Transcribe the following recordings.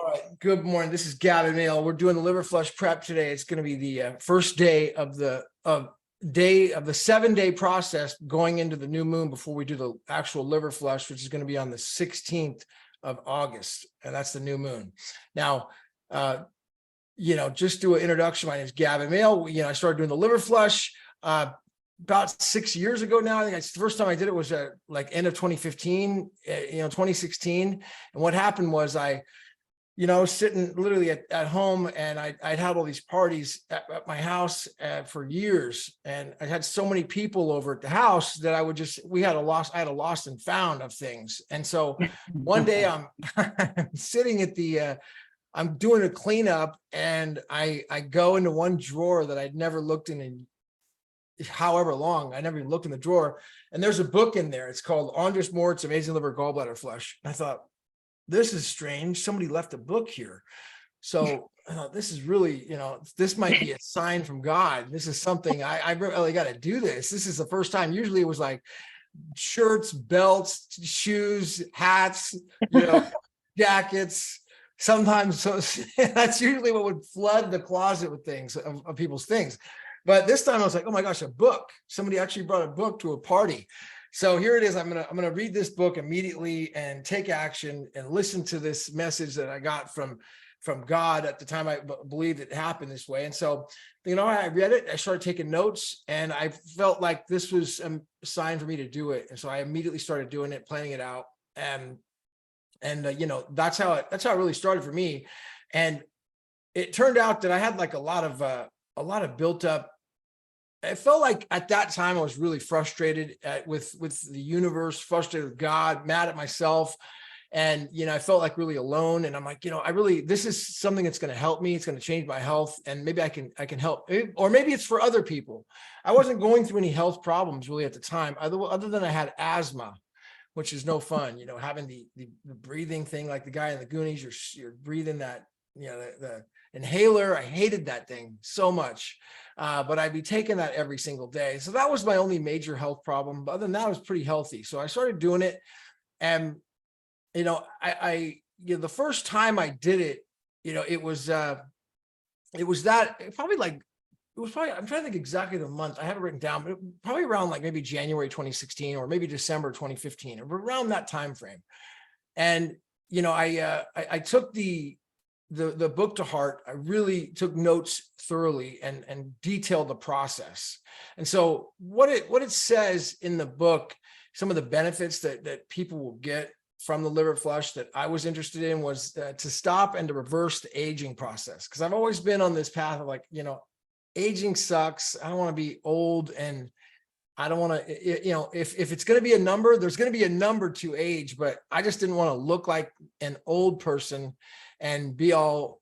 right. Good morning. This is Gavin Mehl. We're doing the liver flush prep today. It's going to be the first day of the 7-day process going into the new moon before we do the actual liver flush, which is going to be on the 16th of August, and that's the new moon. Now, just do an introduction. My name is Gavin Mehl. I started doing the liver flush about 6 years ago now. I think the first time I did it was like end of 2015, 2016. And what happened was I was sitting literally at home, and I'd had all these parties at my house for years. And I had so many people over at the house that I had a lost and found of things. And so one day I'm sitting at I'm doing a cleanup, and I go into one drawer that I'd never looked in however long. I never even looked in the drawer, and there's a book in there. It's called Andres Mort's Amazing Liver Gallbladder Flush. And I thought, this is strange. Somebody left a book here. So this is really, this might be a sign from God. This is something I really got to do this. This is the first time. Usually it was like shirts, belts, shoes, hats, jackets. Sometimes, so that's usually what would flood the closet with things of people's things. But this time I was like, oh my gosh, a book. Somebody actually brought a book to a party. So here it is. I'm gonna read this book immediately and take action and listen to this message that I got from God at the time. I believed it happened this way. And so, I read it, I started taking notes, and I felt like this was a sign for me to do it. And so I immediately started doing it, planning it out. And that's how it really started for me. And it turned out that I had like a lot of built up. I felt like at that time I was really frustrated with the universe, frustrated with God, mad at myself. And, I felt like really alone. And I'm like, this is something that's going to help me. It's going to change my health. And maybe I can help, or maybe it's for other people. I wasn't going through any health problems really at the time, other than I had asthma, which is no fun, having the breathing thing, like the guy in the Goonies, you're breathing that, the inhaler. I hated that thing so much, but I'd be taking that every single day. So that was my only major health problem. But other than that, I was pretty healthy. So I started doing it. And, the first time I did it, it was I'm trying to think exactly the month. I have it written down, but probably around like maybe January 2016 or maybe December 2015, or around that time frame. And I took the book to heart. I really took notes thoroughly and detailed the process. And so what it says in the book, some of the benefits that people will get from the liver flush that I was interested in was to stop and to reverse the aging process. Because I've always been on this path of like, aging sucks. I don't want to be old, and I don't want to, if it's going to be a number, there's going to be a number to age, but I just didn't want to look like an old person and be all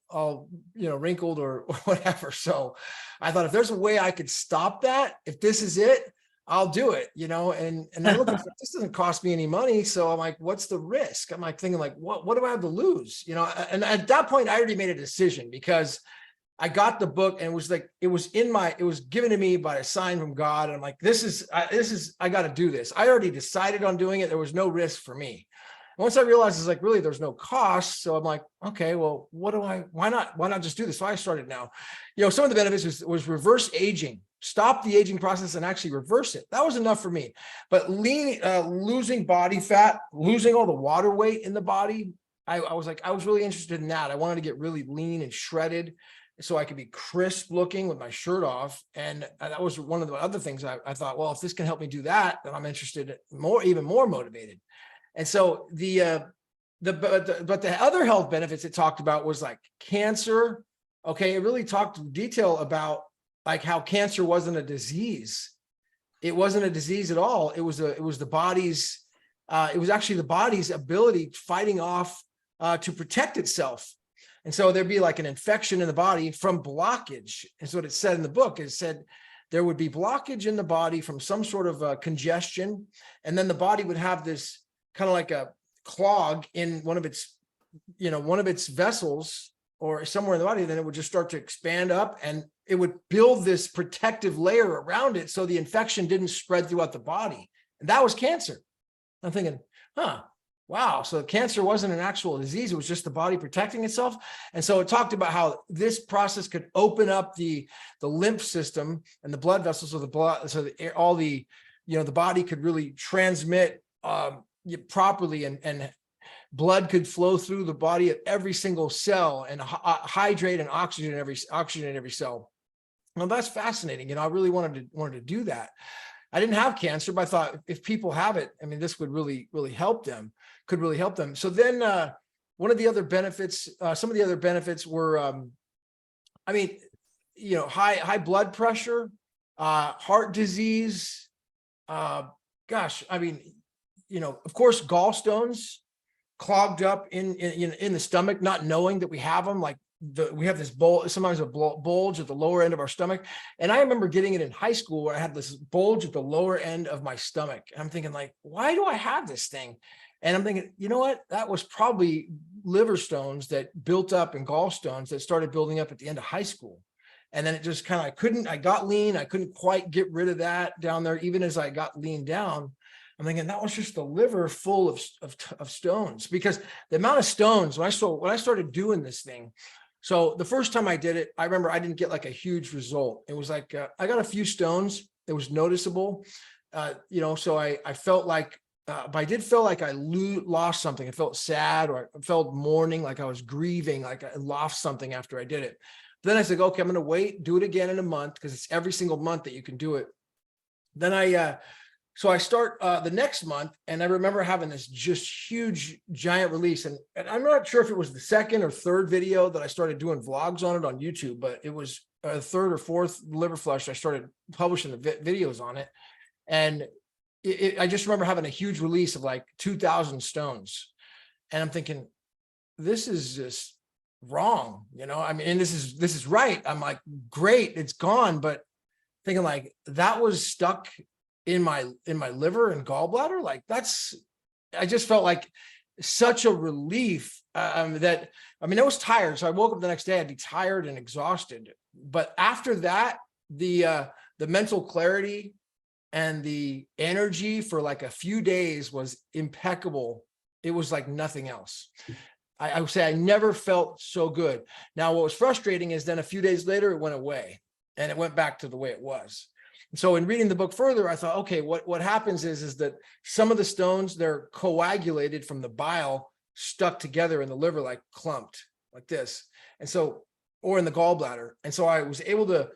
wrinkled or whatever. So I thought, if there's a way I could stop that, if this is it, I'll do it, and I look at this doesn't cost me any money. So I'm like, what's the risk? I'm like thinking like, what do I have to lose? And at that point I already made a decision, because I got the book, and it was given to me by a sign from God. And I'm like, I got to do this. I already decided on doing it. There was no risk for me. And once I realized it's like, really, there's no cost. So I'm like, okay, well, why not just do this? So I started now. Some of the benefits was reverse aging, stop the aging process and actually reverse it. That was enough for me. But losing body fat, losing all the water weight in the body, I was really interested in that. I wanted to get really lean and shredded, so I could be crisp looking with my shirt off. And that was one of the other things I thought, well, if this can help me do that, then I'm interested, even more motivated. And so but the other health benefits it talked about was like cancer. Okay. It really talked in detail about like how cancer wasn't a disease. It wasn't a disease at all. It was the body's, it was actually the body's ability fighting off to protect itself. And so there'd be like an infection in the body from blockage. And so what it said in the book, it said there would be blockage in the body from some sort of congestion. And then the body would have this kind of like a clog in one of its vessels or somewhere in the body. Then it would just start to expand up, and it would build this protective layer around it, so the infection didn't spread throughout the body. And that was cancer. I'm thinking, Wow. So cancer wasn't an actual disease. It was just the body protecting itself. And so it talked about how this process could open up the lymph system and the blood vessels, so the blood, so all the, the body could really transmit properly, and blood could flow through the body at every single cell and hydrate and oxygen every cell. Well, that's fascinating. I really wanted to do that. I didn't have cancer, but I thought if people have it, I mean, this would really help them, could really help them. So then one of the other benefits, some of the other benefits were, high blood pressure, heart disease, of course, gallstones clogged up in the stomach, not knowing that we have them. Like we have this bulge, sometimes a bulge at the lower end of our stomach. And I remember getting it in high school where I had this bulge at the lower end of my stomach. And I'm thinking, like, why do I have this thing? And I'm thinking, you know what? That was probably liver stones that built up, and gallstones that started building up at the end of high school. And then it just kind of, I got lean. I couldn't quite get rid of that down there. Even as I got lean down, I'm thinking that was just the liver full of stones, because the amount of stones when I started doing this thing. So the first time I did it, I remember I didn't get like a huge result. It was like, I got a few stones. It was noticeable, so I felt like, but I did feel like I lost something. I felt sad, or I felt mourning, like I was grieving, like I lost something after I did it. Then I said, okay, I'm going to wait, do it again in a month, because it's every single month that you can do it. Then so I start the next month, and I remember having this just huge, giant release. And I'm not sure if it was the second or third video that I started doing vlogs on it on YouTube, but it was a third or fourth liver flush. I started publishing the videos on it. And I just remember having a huge release of like 2,000 stones. And I'm thinking, this is just wrong. And this is right. I'm like, great, it's gone. But thinking like that was stuck in my liver and gallbladder. Like I just felt like such a relief that, I was tired. So I woke up the next day, I'd be tired and exhausted. But after that, the mental clarity and the energy for like a few days was impeccable. It was like nothing else. I would say I never felt so good. Now, what was frustrating is then a few days later, it went away and it went back to the way it was. So in reading the book further, I thought, okay, what happens is that some of the stones, they're coagulated from the bile, stuck together in the liver, like clumped like this. And so, or in the gallbladder. And so I was able to,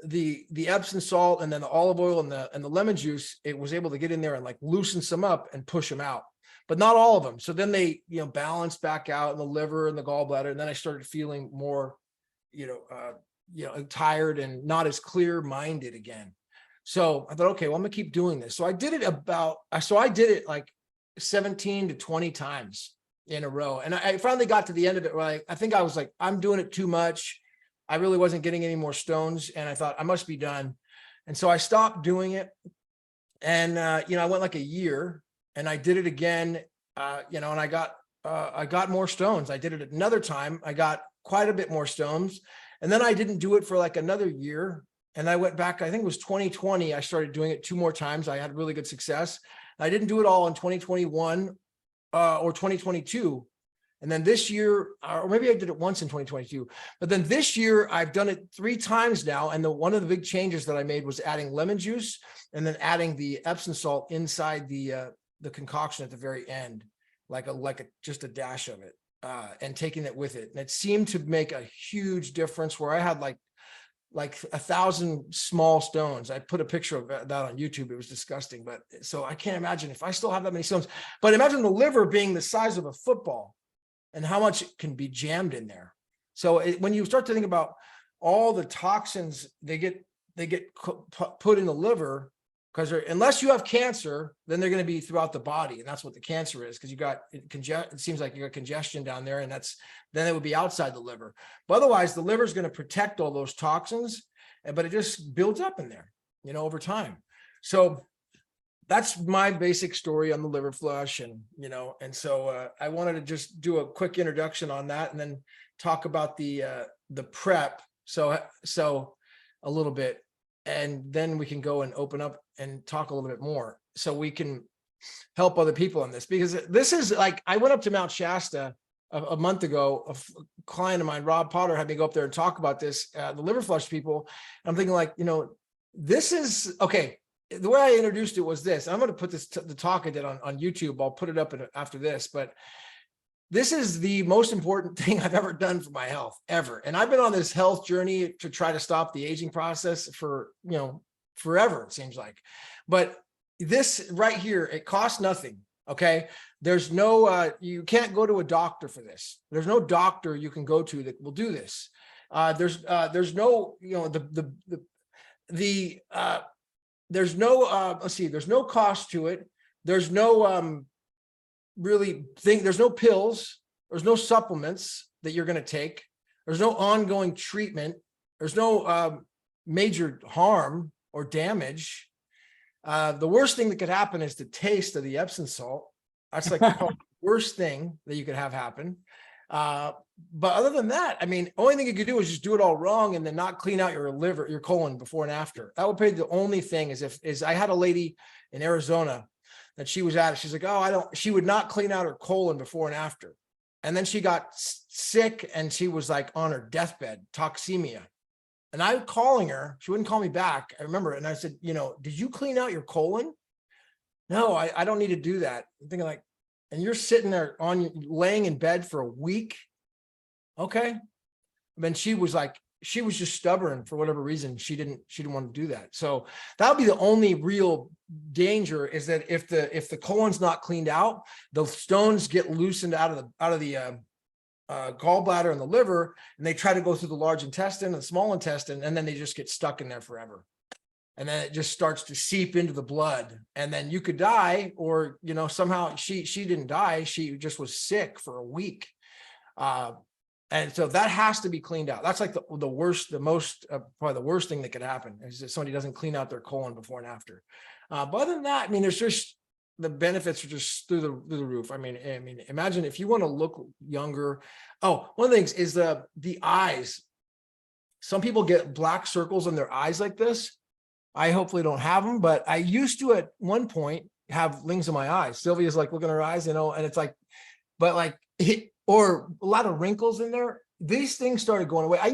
the Epsom salt and then the olive oil and the lemon juice, it was able to get in there and like loosen some up and push them out, but not all of them. So then they, balanced back out in the liver and the gallbladder. And then I started feeling more, tired and not as clear-minded again. So I thought, okay, well, I'm gonna keep doing this. So I did it like 17 to 20 times in a row. And I finally got to the end of it where I think I was like, I'm doing it too much. I really wasn't getting any more stones. And I thought I must be done. And so I stopped doing it. And, I went like a year and I did it again, and I got more stones. I did it another time. I got quite a bit more stones. And then I didn't do it for like another year. And I went back, I think it was 2020. I started doing it 2 more times. I had really good success. I didn't do it all in 2021 or 2022. And then this year, or maybe I did it once in 2022, but then this year I've done it 3 times now. And one of the big changes that I made was adding lemon juice and then adding the Epsom salt inside the concoction at the very end, just a dash of it, and taking it with it. And it seemed to make a huge difference where I had like 1,000 small stones. I put a picture of that on YouTube. It was disgusting. But so I can't imagine if I still have that many stones, but imagine the liver being the size of a football and how much it can be jammed in there. So when you start to think about all the toxins they get put in the liver, because unless you have cancer, then they're going to be throughout the body. And that's what the cancer is, because it seems like you got congestion down there, and then it would be outside the liver. But otherwise, the liver is going to protect all those toxins, but it just builds up in there, over time. So that's my basic story on the liver flush. And, so I wanted to just do a quick introduction on that and then talk about the prep. So a little bit, and then we can go and open up and talk a little bit more. So we can help other people in this, because this is like, I went up to Mount Shasta a month ago. A client of mine, Rob Potter, had me go up there and talk about this, the liver flush people. And I'm thinking like, this is okay. The way I introduced it was this. I'm going to put this, the talk I did on YouTube. I'll put it up after this, but this is the most important thing I've ever done for my health ever. And I've been on this health journey to try to stop the aging process for, forever, it seems like. But this right here, it costs nothing. Okay. There's no, you can't go to a doctor for this. There's no doctor you can go to that will do this. There's no, there's no, let's see, there's no cost to it. There's no, there's no pills. There's no supplements that you're going to take. There's no ongoing treatment. There's no, major harm or damage. The worst thing that could happen is the taste of the Epsom salt. That's like the worst thing that you could have happen. But other than that, I mean, only thing you could do is just do it all wrong and then not clean out your liver, your colon before and after. That would be the only thing. Is I had a lady in Arizona that she was at it. She's like, she would not clean out her colon before and after. And then she got sick and she was like on her deathbed, toxemia. And I'm calling her, she wouldn't call me back. I remember. And I said, did you clean out your colon? No, I don't need to do that. I'm thinking like, and you're sitting there laying in bed for a week. Okay. And then she was just stubborn for whatever reason. She didn't want to do that. So that would be the only real danger, is that if the colon's not cleaned out, the stones get loosened out of the gallbladder and the liver, and they try to go through the large intestine and the small intestine, and then they just get stuck in there forever. And then it just starts to seep into the blood, and then you could die, or, somehow she didn't die. She just was sick for a week. And so that has to be cleaned out. That's like the worst, probably the worst thing that could happen, is that somebody doesn't clean out their colon before and after. But other than that, I mean, there's just, the benefits are just through the roof. I mean, imagine if you want to look younger. Oh, one of the things is the eyes. Some people get black circles in their eyes like this. I hopefully don't have them, but I used to at one point have rings in my eyes. Sylvia's like looking at her eyes, and it's like, but like, or a lot of wrinkles in there. These things started going away. I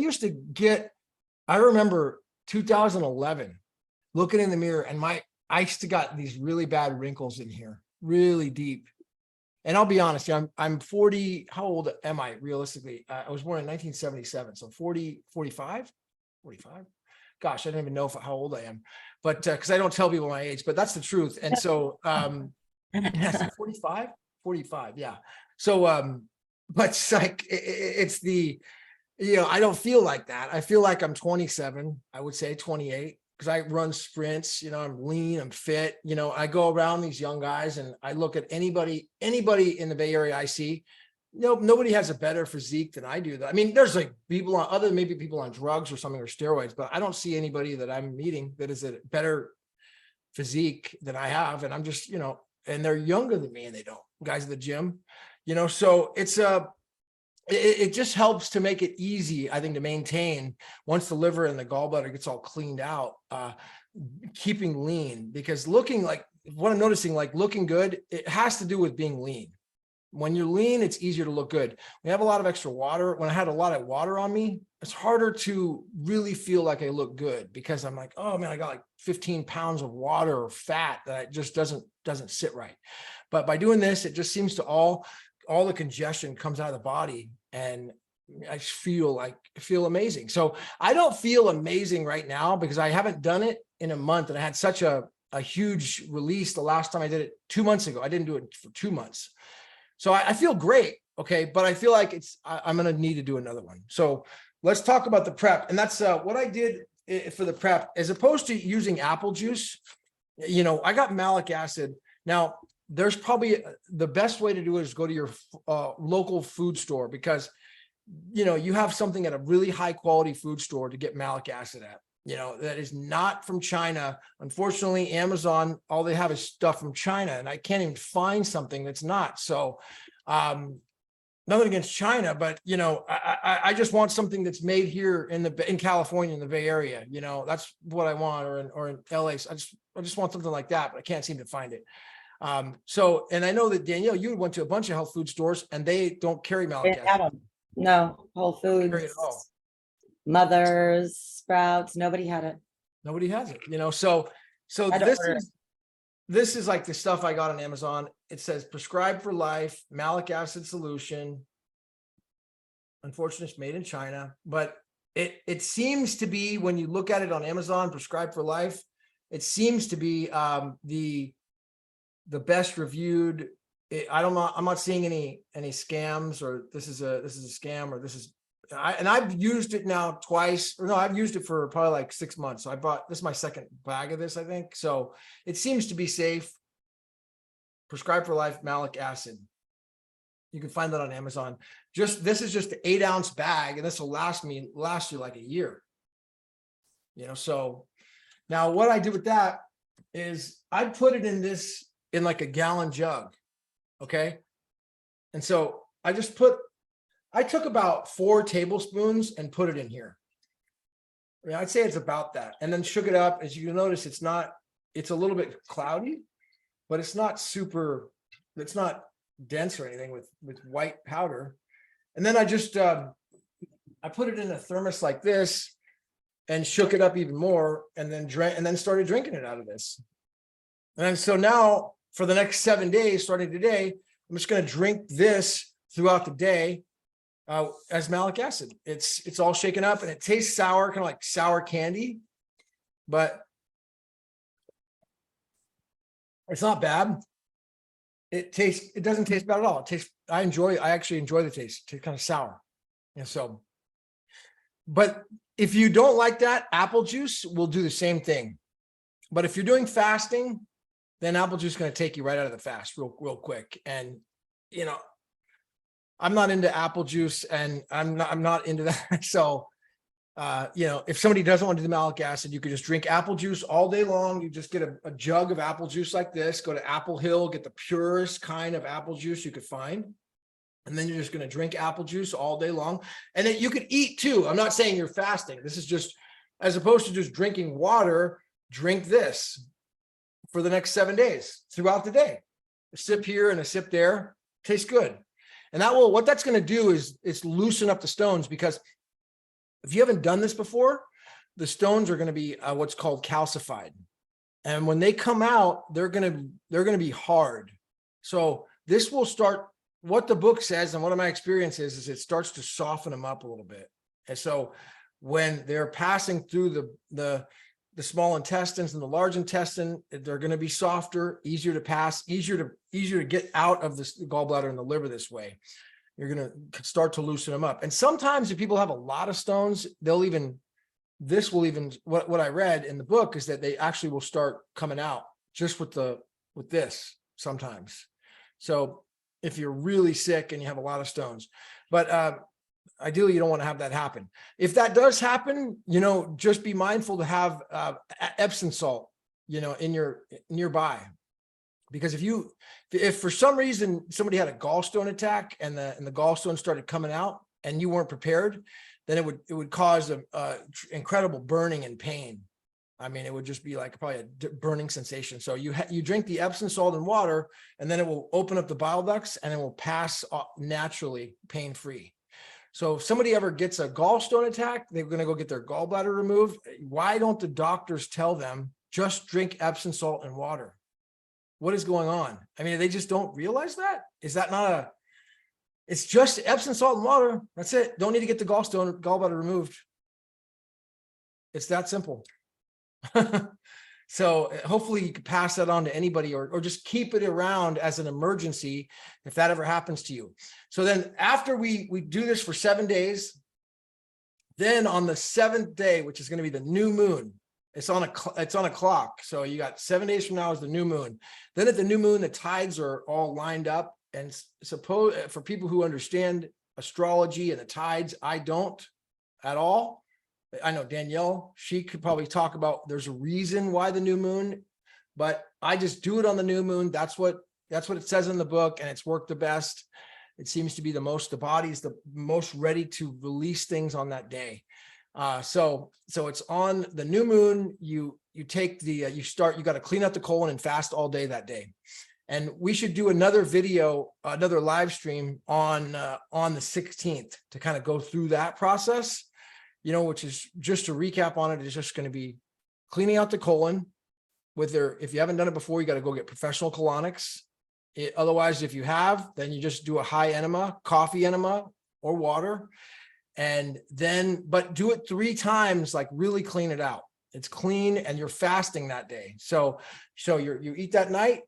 remember 2011 looking in the mirror, and I still got these really bad wrinkles in here, really deep. And I'll be honest, I'm 40. How old am I realistically? I was born in 1977. So 45. Gosh, I don't even know how old I am, but because I don't tell people my age, but that's the truth. And so 45. Yeah. So, but it's like, it's the, I don't feel like that. I feel like I'm 27, I would say 28. Because I run sprints, I'm lean, I'm fit, I go around these young guys and I look at anybody in the Bay Area I see, nobody has a better physique than I do. I mean, there's like people maybe people on drugs or something, or steroids, but I don't see anybody that I'm meeting that is a better physique than I have. And I'm just, and they're younger than me, and they don't, guys at the gym, so it's it just helps to make it easy, I think, to maintain once the liver and the gallbladder gets all cleaned out, keeping lean. Because looking like, what I'm noticing, like looking good, it has to do with being lean. When you're lean, it's easier to look good. We have a lot of extra water. When I had a lot of water on me, it's harder to really feel like I look good, because I'm like, oh man, I got like 15 pounds of water or fat that just doesn't sit right. But by doing this, it just seems to all the congestion comes out of the body, and I just feel amazing. So I don't feel amazing right now because I haven't done it in a month, and I had such a huge release the last time I did it 2 months ago. I didn't do it for 2 months. So I feel great. Okay. But I feel like I'm going to need to do another one. So let's talk about the prep. And that's what I did for the prep, as opposed to using apple juice. I got malic acid. Now, there's probably the best way to do it is go to your local food store, because, you have something at a really high quality food store to get malic acid at, that is not from China. Unfortunately, Amazon, all they have is stuff from China, and I can't even find something that's not. So, nothing against China, but, I just want something that's made here in California, in the Bay Area. That's what I want, or in LA. So I just want something like that, but I can't seem to find it. So, and I know that Danielle, you went to a bunch of health food stores and they don't carry malic Didn't have acid. them. No, Whole Carry it Foods, at all. Mother's, Sprouts, nobody had it. Nobody has it, so I don't order it. this is like the stuff I got on Amazon. It says prescribed for life, malic acid solution. Unfortunately, it's made in China, but it seems to be, when you look at it on Amazon, prescribed for life, it seems to be the best reviewed. I'm not seeing any scams, or this is a scam, or this is, and I've used it now twice, or no, I've used it for probably like 6 months. So I bought, this is my second bag of this, I think. So it seems to be safe. Prescribed for life, malic acid. You can find that on Amazon. This is just an 8-ounce bag, and this will last you like a year. So now what I did with that is I put it in like a gallon jug. Okay. And so I took about 4 tablespoons and put it in here. I'd say it's about that. And then shook it up. As you can notice, it's a little bit cloudy, but it's not dense or anything with white powder. And then I just I put it in a thermos like this and shook it up even more, and then started drinking it out of this. And so now for the next 7 days, starting today, I'm just going to drink this throughout the day as malic acid. It's all shaken up, and it tastes sour, kind of like sour candy, but it's not bad. It doesn't taste bad at all. I actually enjoy the taste. It tastes kind of sour. And so, but if you don't like that, apple juice will do the same thing. But if you're doing fasting, then apple juice is going to take you right out of the fast real quick. And, I'm not into apple juice, and I'm not into that. So, if somebody doesn't want to do the malic acid, you could just drink apple juice all day long. You just get a jug of apple juice like this, go to Apple Hill, get the purest kind of apple juice you could find. And then you're just going to drink apple juice all day long. And then you could eat too. I'm not saying you're fasting. This is just, as opposed to just drinking water, drink this for the next 7 days throughout the day. A sip here and a sip there. Tastes good. And what that's going to do is loosen up the stones, because if you haven't done this before, the stones are going to be what's called calcified. And when they come out, they're going to be hard. So this will start, what the book says and what my experience is it starts to soften them up a little bit. And so when they're passing through the small intestines and the large intestine, they're going to be softer, easier to pass, easier to get out of the gallbladder and the liver this way. You're going to start to loosen them up. And sometimes if people have a lot of stones, what I read in the book is that they actually will start coming out just with this sometimes. So if you're really sick and you have a lot of stones, but ideally you don't want to have that happen. If that does happen, just be mindful to have Epsom salt, in your nearby. Because if for some reason somebody had a gallstone attack and the gallstone started coming out and you weren't prepared, then it would cause a incredible burning and pain. I mean, it would just be like probably a burning sensation. So you drink the Epsom salt and water, and then it will open up the bile ducts and it will pass naturally, pain-free. So if somebody ever gets a gallstone attack, they're going to go get their gallbladder removed. Why don't the doctors tell them just drink Epsom salt and water? What is going on? I mean, they just don't realize that. Is that not it's just Epsom salt and water. That's it. Don't need to get the gallbladder removed. It's that simple. So hopefully you can pass that on to anybody, or just keep it around as an emergency if that ever happens to you. So then after we do this for 7 days, then on the 7th day, which is going to be the new moon, it's on a clock. So you got 7 days from now is the new moon. Then at the new moon, the tides are all lined up. And for people who understand astrology and the tides, I don't at all. I know Danielle, she could probably talk about, there's a reason why the new moon, but I just do it on the new moon. That's what it says in the book, and it's worked the best. It seems to be the body's the most ready to release things on that day. So it's on the new moon. You take you got to clean up the colon and fast all day that day. And we should do another video, another live stream on the 16th to kind of go through that process, which is just to recap on it, is just going to be cleaning out the colon if you haven't done it before, you got to go get professional colonics. Otherwise, if you have, then you just do a high enema, coffee enema or water. And then, but do it 3 times, like really clean it out. It's clean and you're fasting that day. So you eat that night,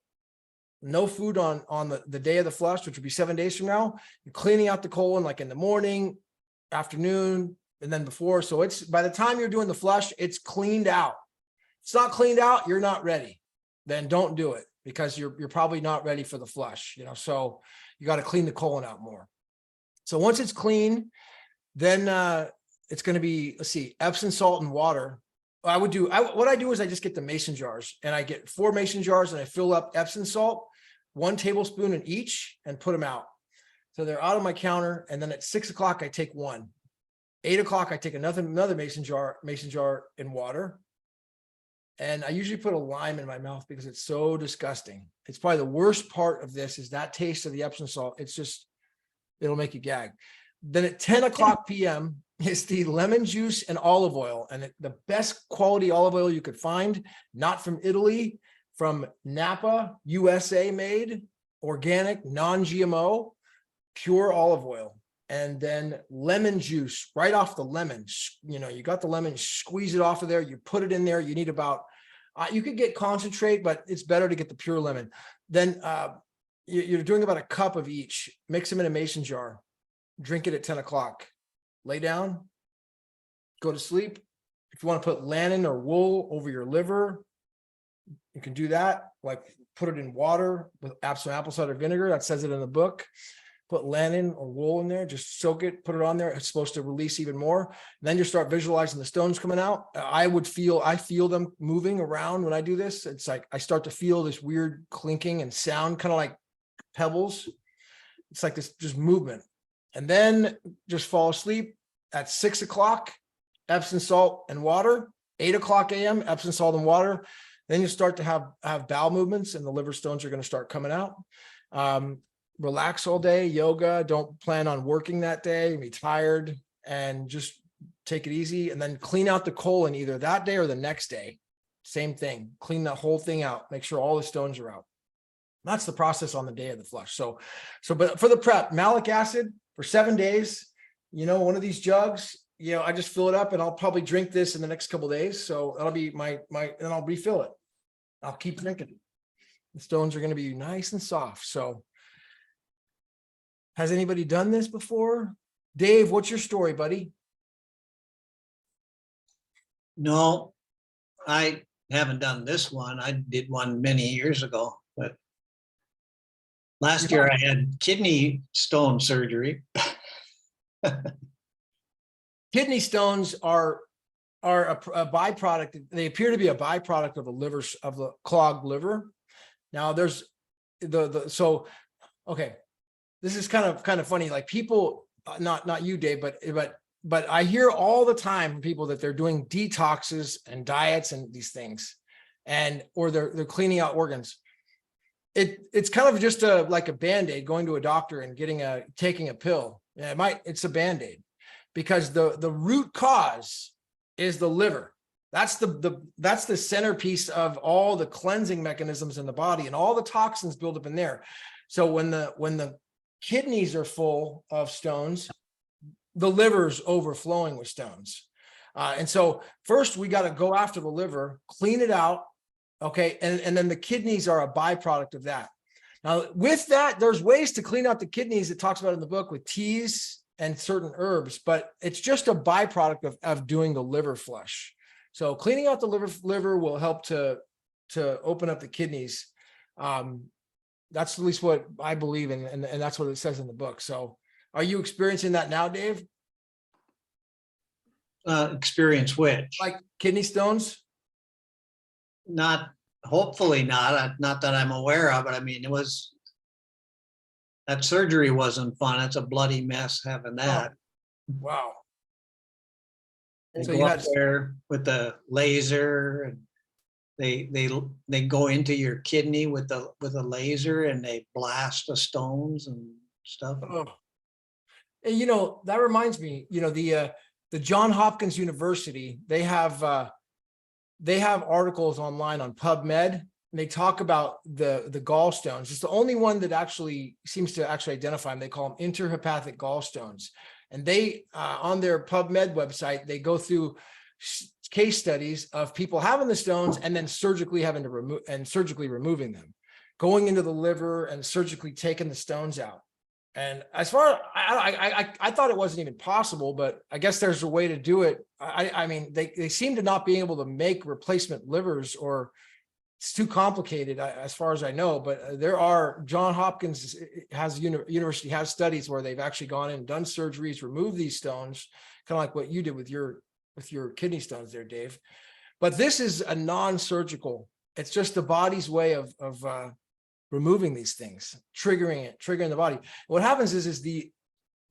no food on the day of the flush, which would be 7 days from now. You're cleaning out the colon like in the morning, afternoon, and then before. So it's, by the time you're doing the flush, it's cleaned out. It's not cleaned out, you're not ready. Then don't do it, because you're probably not ready for the flush, so you got to clean the colon out more. So once it's clean, then it's going to be, let's see, Epsom salt and water. What I do is I just get the mason jars, and I get 4 mason jars, and I fill up Epsom salt, 1 tablespoon in each, and put them out. So they're out on my counter. And then at 6 o'clock, I take 1. 8 o'clock, I take another mason jar in water. And I usually put a lime in my mouth because it's so disgusting. It's probably the worst part of this is that taste of the Epsom salt. It's just, it'll make you gag. Then at 10 o'clock PM is the lemon juice and olive oil, and the best quality olive oil you could find, not from Italy, from Napa, USA made, organic, non-GMO, pure olive oil. And then lemon juice right off the lemon. You got the lemon, squeeze it off of there. You put it in there. You need about, you could get concentrate, but it's better to get the pure lemon. Then you're doing about a cup of each. Mix them in a mason jar. Drink it at 10 o'clock. Lay down, go to sleep. If you want to put lanolin or wool over your liver, you can do that. Like put it in water with some apple cider vinegar. That says it in the book. Put lanolin or wool in there, just soak it, put it on there. It's supposed to release even more. Then you start visualizing the stones coming out. I feel them moving around when I do this. It's like I start to feel this weird clinking and sound, kind of like pebbles. It's like this just movement. And then just fall asleep at 6 o'clock, Epsom salt and water. 8 o'clock AM, Epsom salt and water. Then you start to have bowel movements, and the liver stones are going to start coming out. Relax all day, yoga. Don't plan on working that day. Be tired, and just take it easy. And then clean out the colon either that day or the next day. Same thing. Clean that whole thing out. Make sure all the stones are out. That's the process on the day of the flush. But for the prep, malic acid for 7 days. One of these jugs. I just fill it up, and I'll probably drink this in the next couple of days. So that'll be my, and I'll refill it. I'll keep drinking. The stones are going to be nice and soft. So. Has anybody done this before? Dave, what's your story, buddy? No, I haven't done this one. I did one many years ago, but last year I had kidney stone surgery. Kidney stones are a byproduct. They appear to be a byproduct of the clogged liver. Now there's okay. This is kind of funny. Like people, not you, Dave, but I hear all the time from people that they're doing detoxes and diets and these things, or they're cleaning out organs. It's kind of just like a Band-Aid, going to a doctor and taking a pill. Yeah, it's a Band-Aid, because the root cause is the liver. That's the centerpiece of all the cleansing mechanisms in the body, and all the toxins build up in there. So when the kidneys are full of stones, the liver's overflowing with stones. And so first we got to go after the liver, clean it out. Okay. And then the kidneys are a byproduct of that. Now with that, there's ways to clean out the kidneys. It talks about in the book with teas and certain herbs, but it's just a byproduct of doing the liver flush. So cleaning out the liver will help to open up the kidneys. That's at least what I believe in, and that's what it says in the book. So are you experiencing that now, Dave? Experience which? Like kidney stones? Not, hopefully not that I'm aware of, but I mean, that surgery wasn't fun. It's a bloody mess having that. Oh, wow. So So you you go had up there with the laser, and They go into your kidney with a laser and they blast the stones and stuff. Oh. And you know, that reminds me, you know, the John Hopkins University, they have articles online on PubMed, and they talk about the gallstones. It's the only one that actually seems to actually identify them. They call them interhepatic gallstones. And they, on their PubMed website, they go through case studies of people having the stones and then surgically having to removing them, going into the liver and surgically taking the stones out. And as far I thought it wasn't even possible, but I guess there's a way to do it. I mean, they seem to not be able to make replacement livers, or it's too complicated as far as I know. But there are, John Hopkins University has studies where they've actually gone in and done surgeries, removed these stones, kind of like what you did with your kidney stones there, Dave. But this is a non-surgical. It's just the body's way of removing these things, triggering the body. What happens is the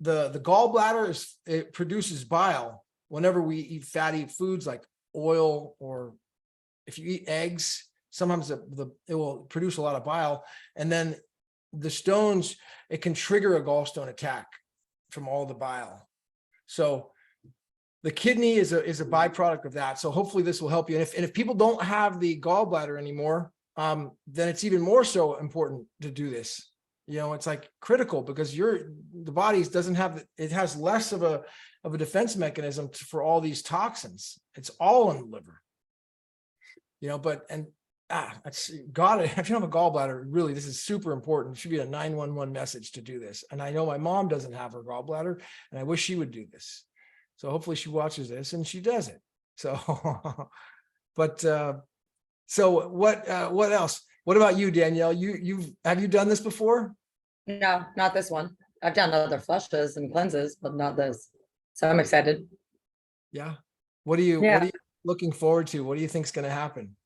gallbladder it produces bile whenever we eat fatty foods like oil, or if you eat eggs, sometimes it will produce a lot of bile. And then the stones, it can trigger a gallstone attack from all the bile. So the kidney is a byproduct of that. So hopefully this will help you. And if people don't have the gallbladder anymore, then it's even more so important to do this. You know, it's like critical, because the body doesn't have, it has less of a defense mechanism for all these toxins. It's all in the liver, you know, it's got it. If you don't have a gallbladder, really, this is super important. It should be a 911 message to do this. And I know my mom doesn't have her gallbladder, and I wish she would do this. So hopefully she watches this and she does it. So, so what else? What about you, Danielle? Have you done this before? No, not this one. I've done other flushes and cleanses, but not this. So I'm excited. Yeah. What are you looking forward to? What do you think is going to happen?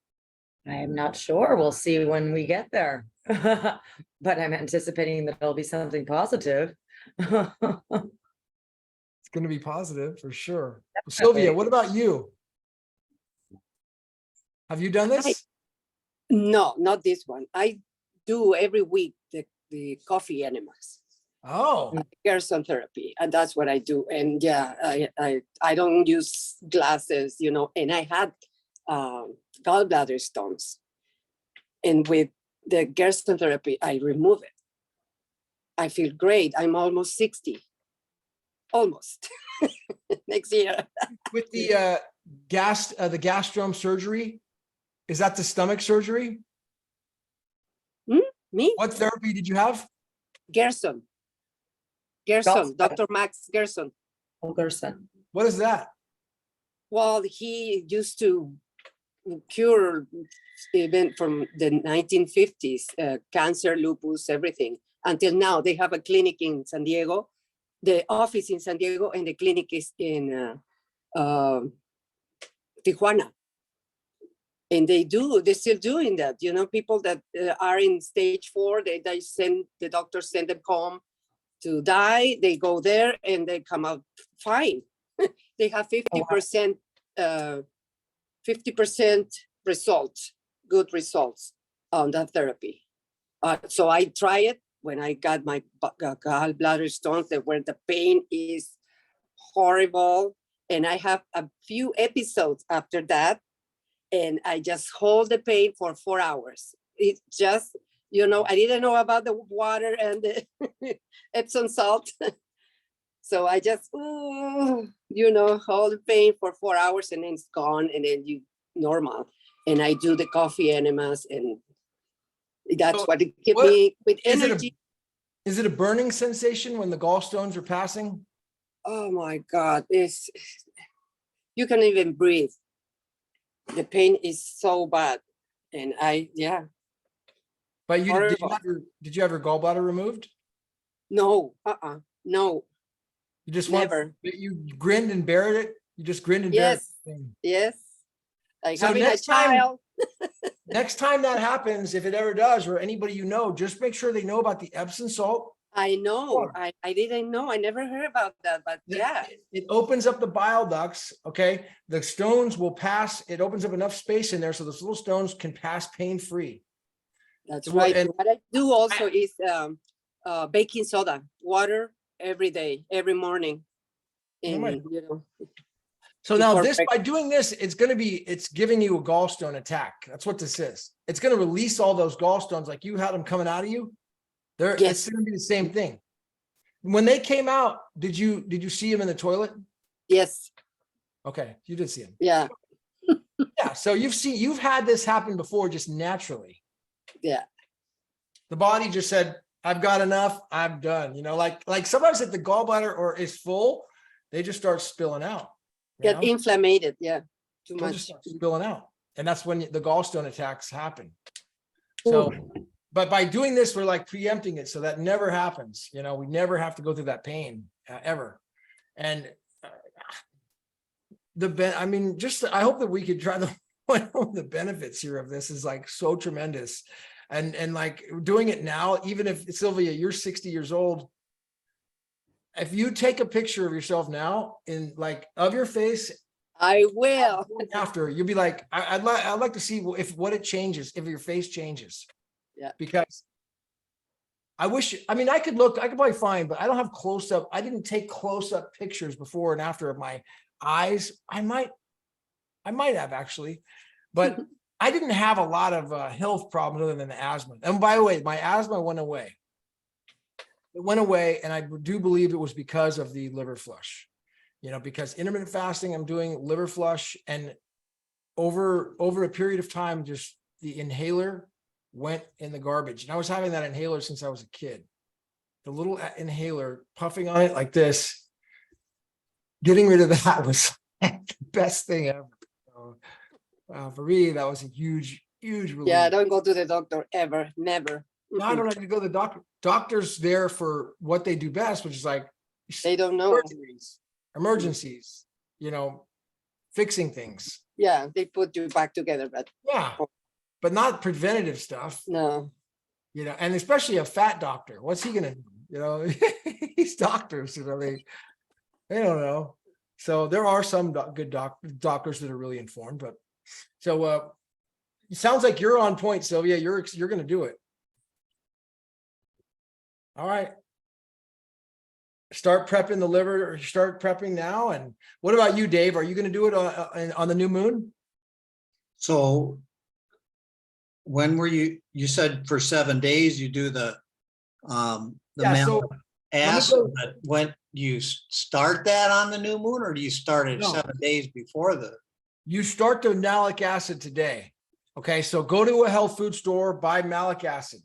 I am not sure. We'll see when we get there. But I'm anticipating that it'll be something positive. It's going to be positive for sure. Sylvia, what about you? Have you done this? No, not this one. I do every week the coffee enemas. Oh, Gerson therapy, and that's what I do. And yeah, I don't use glasses, you know. And I had gallbladder stones, and with the Gerson therapy, I remove it. I feel great. I'm almost 60. Almost next year. With the gastrum surgery, is that the stomach surgery? Me? What therapy did you have? Gerson, Dr. Max Gerson. Oh, Gerson. What is that? Well, he used to cure even from the 1950s, cancer, lupus, everything. Until now, they have a clinic in San Diego, the office in San Diego, and the clinic is in Tijuana. And they're still doing that. You know, people that are in stage 4, the doctors send them home to die. They go there and they come out fine. They have 50% results, good results on that therapy. So I try it when I got my gallbladder stones, where the pain is horrible. And I have a few episodes after that. And I just hold the pain for 4 hours. It's just, you know, I didn't know about the water and the Epsom salt. So I just, you know, hold the pain for 4 hours and then it's gone, and then you normal. And I do the coffee enemas, and that's what it keeps me with energy. Is it a burning sensation when the gallstones are passing? Oh my God, you can't even breathe. The pain is so bad. And But did you have your gallbladder removed? No, no. You just never. You grinned and buried it? You just grinned and buried it? Yes. Like so having a child. Next time that happens, if it ever does, or anybody you know, just make sure they know about the Epsom salt I know. I didn't know. I never heard about that, but yeah, It opens up the bile ducts, okay? The stones will pass, it opens up enough space in there so those little stones can pass pain-free. that's Well, right. and- What I do also is baking soda, water every day, every morning. Oh my- And, you know, So now before this, by breakfast. doing this, it's giving you a gallstone attack. That's what this is. It's gonna release all those gallstones like you had them coming out of you. It's Yes. gonna be the same thing. When they came out, did you see them in the toilet? Yes, Okay, you did see them. yeah, Yeah, so you've had this happen before just naturally. yeah, The body just said, I've got enough, I'm done. You know, like sometimes if the gallbladder is full, they just start spilling out. you get know? inflamed, yeah, too They'll much. just start spilling out. And that's when the gallstone attacks happen. So, but by doing this, we're like preempting it. So that never happens. You know, we never have to go through that pain ever. And I mean, I hope that we could try the benefits here of this is like so tremendous. And like doing it now, even if Sylvia, you're 60 years old, if you take a picture of yourself now in like of your face I will. after, you'll be like, I'd like to see what it changes, if your face changes. Yeah. Because I mean, I could probably find, but I don't have close up. I didn't take close up pictures before and after of my eyes. I might have actually, but I didn't have a lot of health problems other than the asthma. And by the way, my asthma went away. It went away, and I do believe it was because of the liver flush. You know, because intermittent fasting, I'm doing liver flush, and over a period of time, just the inhaler went in the garbage. And I was having that inhaler since I was a kid. The little inhaler, puffing on it like this, getting rid of that was the best thing ever. So, for me, that was a huge relief. Yeah, don't go to the doctor ever, never. No, I don't have to go to the doctor. Doctor's there for what they do best, which is like They don't know. emergencies, you know, fixing things. Yeah, they put you back together, but Yeah, but not preventative stuff, no. you know, and especially a fat doctor. What's he gonna do? You know, these doctors, you know, they don't know. So there are some good doctors that are really informed, but so it sounds like you're on point, Sylvia. You're gonna do it. All right. Start prepping the liver, or start prepping now. And what about you, Dave? Are you going to do it on the new moon? So when were you said for 7 days you do the Yeah, so malic acid, but when you start that on the new moon, or do you start it No. 7 days before you start the malic acid today. Okay, so go to a health food store, buy malic acid.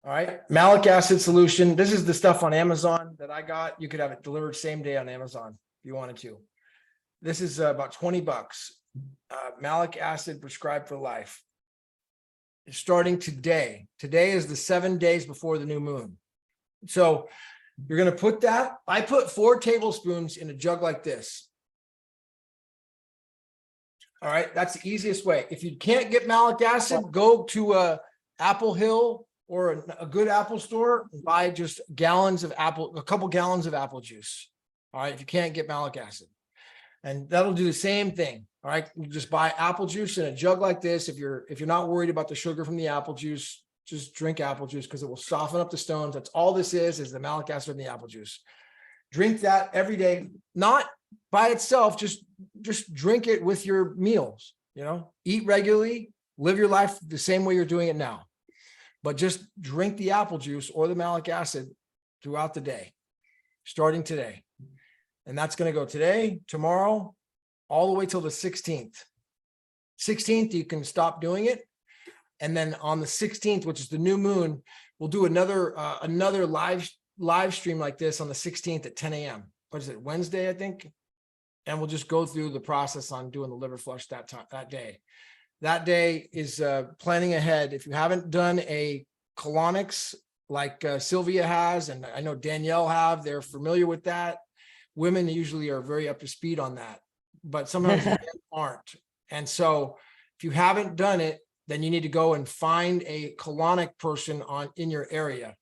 All right, malic acid solution. This is the stuff on Amazon that I got. You could have it delivered same day on Amazon if you wanted to. This is about $20. Malic acid prescribed for life. It's starting today. Today is the 7 days before the new moon. So you're going to put that. I put 4 tablespoons in a jug like this. All right, that's the easiest way. If you can't get malic acid, go to Apple Hill or a good Apple store and buy just a couple gallons of apple juice. All right, if you can't get malic acid, and that'll do the same thing. All right, you just buy apple juice in a jug like this. If you're not worried about the sugar from the apple juice, just drink apple juice because it will soften up the stones. That's all this is the malic acid in the apple juice. Drink that every day, not by itself, just drink it with your meals, you know, eat regularly, live your life the same way you're doing it now, but just drink the apple juice or the malic acid throughout the day, starting today. And that's going to go today, tomorrow, all the way till the 16th. 16th, you can stop doing it. And then on the 16th, which is the new moon, we'll do another live stream like this on the 16th at 10 a.m. What is it, Wednesday, I think? And we'll just go through the process on doing the liver flush that day. That day is planning ahead. If you haven't done a colonics like Sylvia has, and I know Danielle have, they're familiar with that. Women usually are very up to speed on that, but sometimes men aren't. And so if you haven't done it, then you need to go and find a colonic person in your area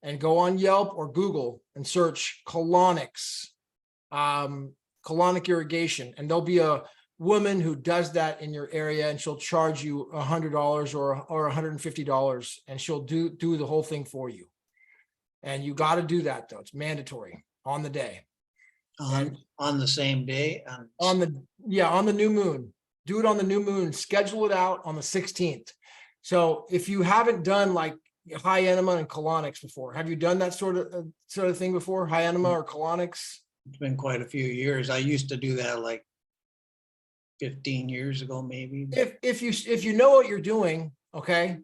and go on Yelp or Google and search colonics, colonic irrigation, and there'll be a woman who does that in your area, and she'll charge you $100 or $150, and she'll do the whole thing for you. And you got to do that though. It's mandatory on the day. On the same day? On the new moon. Do it on the new moon. Schedule it out on the 16th. So if you haven't done like high enema and colonics before, have you done that sort of thing before? High enema or colonics? It's been quite a few years. I used to do that like 15 years ago, maybe. If you know what you're doing, okay,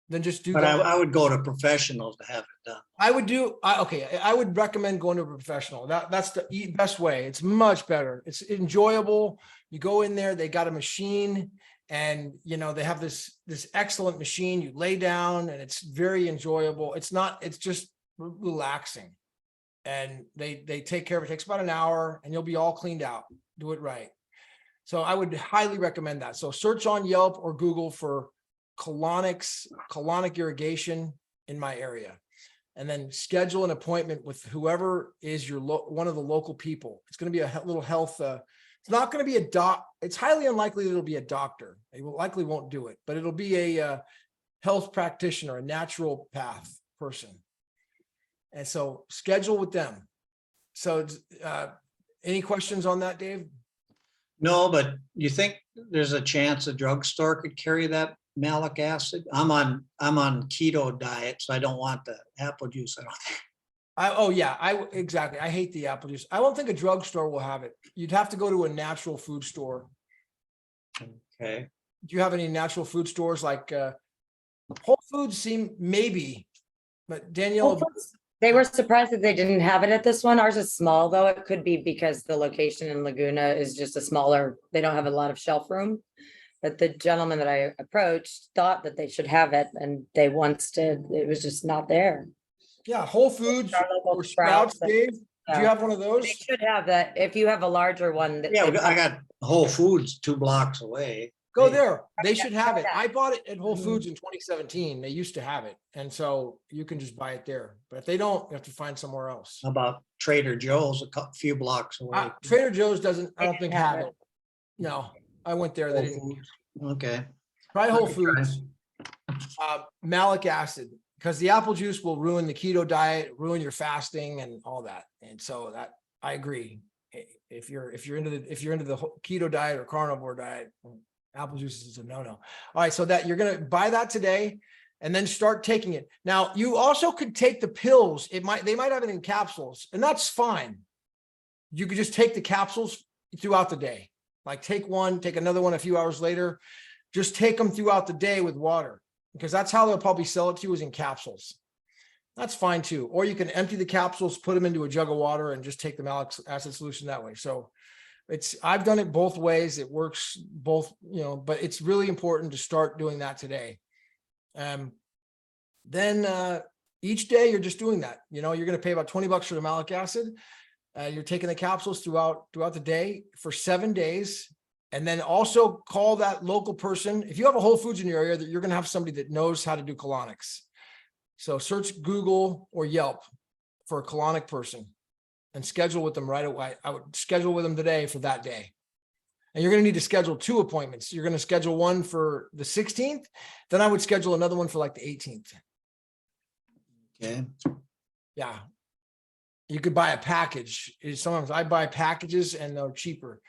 then just do But that. I would go to professionals to have it done. I would recommend going to a professional. That's the best way. It's much better. It's enjoyable. You go in there, they got a machine, and they have this excellent machine. You lay down and it's very enjoyable. It's just relaxing. And they take care of it. It takes about an hour and you'll be all cleaned out. Do it right. So I would highly recommend that. So search on Yelp or Google for colonic irrigation in my area, and then schedule an appointment with whoever is your one of the local people. It's going to be a little health. It's not going to be a doc. It's highly unlikely that it'll be a doctor. They likely won't do it, but it'll be a health practitioner, a natural path person. And so schedule with them. So any questions on that, Dave? No, but you think there's a chance a drugstore could carry that malic acid? I'm on keto diet, so I don't want the apple juice. Exactly. I hate the apple juice. I don't think a drugstore will have it. You'd have to go to a natural food store. Okay. Do you have any natural food stores like Whole Foods? Maybe, but Danielle. They were surprised that they didn't have it at this one. Ours is small, though. It could be because the location in Laguna is just a smaller, they don't have a lot of shelf room. But the gentleman that I approached thought that they should have it, and they once did. It was just not there. Yeah, Whole Foods Our local or Sprouts, Dave. Do you have one of those? They should have that. If you have a larger one. Yeah, I got Whole Foods 2 blocks away. Go there. They should have it. that. I bought it at Whole Foods in 2017. They used to have it. And so you can just buy it there. But if they don't, you have to find somewhere else. How about Trader Joe's few blocks away? Trader Joe's doesn't, I They don't think didn't have have it. No, I went there. They didn't. Okay. Try Whole Foods. Malic acid, because the apple juice will ruin the keto diet, ruin your fasting and all that. And so that I agree. If you're into the keto diet or carnivore diet, apple juice is a no-no. All right, so that you're going to buy that today and then start taking it. Now, you also could take the pills. They might have it in capsules, and that's fine. You could just take the capsules throughout the day. Like take one, take another one a few hours later. Just take them throughout the day with water, because that's how they'll probably sell it to you, is in capsules. That's fine too. Or you can empty the capsules, put them into a jug of water, and just take the malic acid solution that way. So I've done it both ways. It works both, but it's really important to start doing that today. Then each day you're just doing that. You're going to pay about $20 for the malic acid. You're taking the capsules throughout the day for 7 days. And then also call that local person. If you have a Whole Foods in your area, that you're going to have somebody that knows how to do colonics. So search Google or Yelp for a colonic person and schedule with them right away. I would schedule with them today for that day. And you're going to need to schedule 2 appointments. You're going to schedule one for the 16th. Then I would schedule another one for like the 18th. Okay. Yeah. You could buy a package. Sometimes I buy packages and they're cheaper.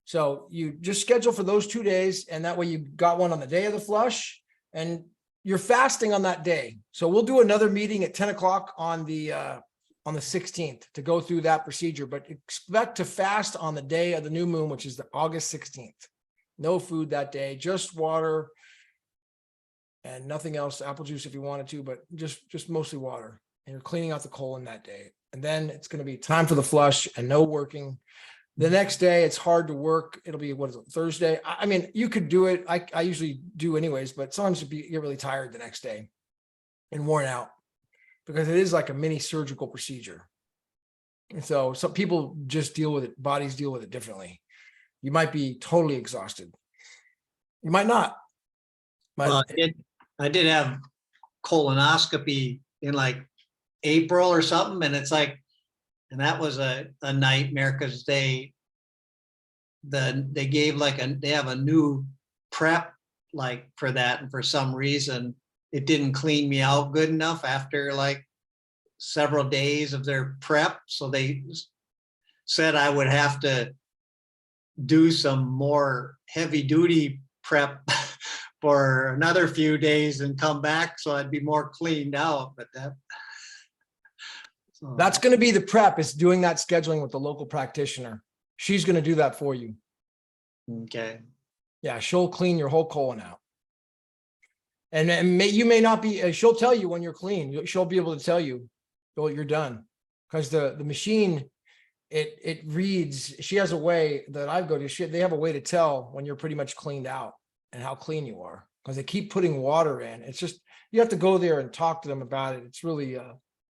So you just schedule for those 2 days, and that way you got one on the day of the flush, and you're fasting on that day. So we'll do another meeting at 10 o'clock on the 16th to go through that procedure, but expect to fast on the day of the new moon, which is the August 16th. No food that day, just water and nothing else, apple juice if you wanted to, but just mostly water. And you're cleaning out the colon that day. And then it's going to be time for the flush and no working. The next day, it's hard to work. It'll be, Thursday? I mean, you could do it. I usually do anyways, but sometimes you get really tired the next day and worn out, because it is like a mini surgical procedure. And so some people just deal with it. Bodies deal with it differently. You might be totally exhausted. You might not. But Well, I did have colonoscopy in like April or something, and it's like, and that was a nightmare because they gave they have a new prep like for that, and for some reason it didn't clean me out good enough after like several days of their prep, so they said I would have to do some more heavy duty prep for another few days and come back so I'd be more cleaned out. But That's going to be the prep, is doing that scheduling with the local practitioner. She's going to do that for you. okay. Yeah, she'll clean your whole colon out. And you may not be, she'll tell you when you're clean. She'll be able to tell you, oh, you're done. Because the machine, it reads, she has a way that I go to, they have a way to tell when you're pretty much cleaned out and how clean you are. Because they keep putting water in. It's just, you have to go there and talk to them about it. It's really,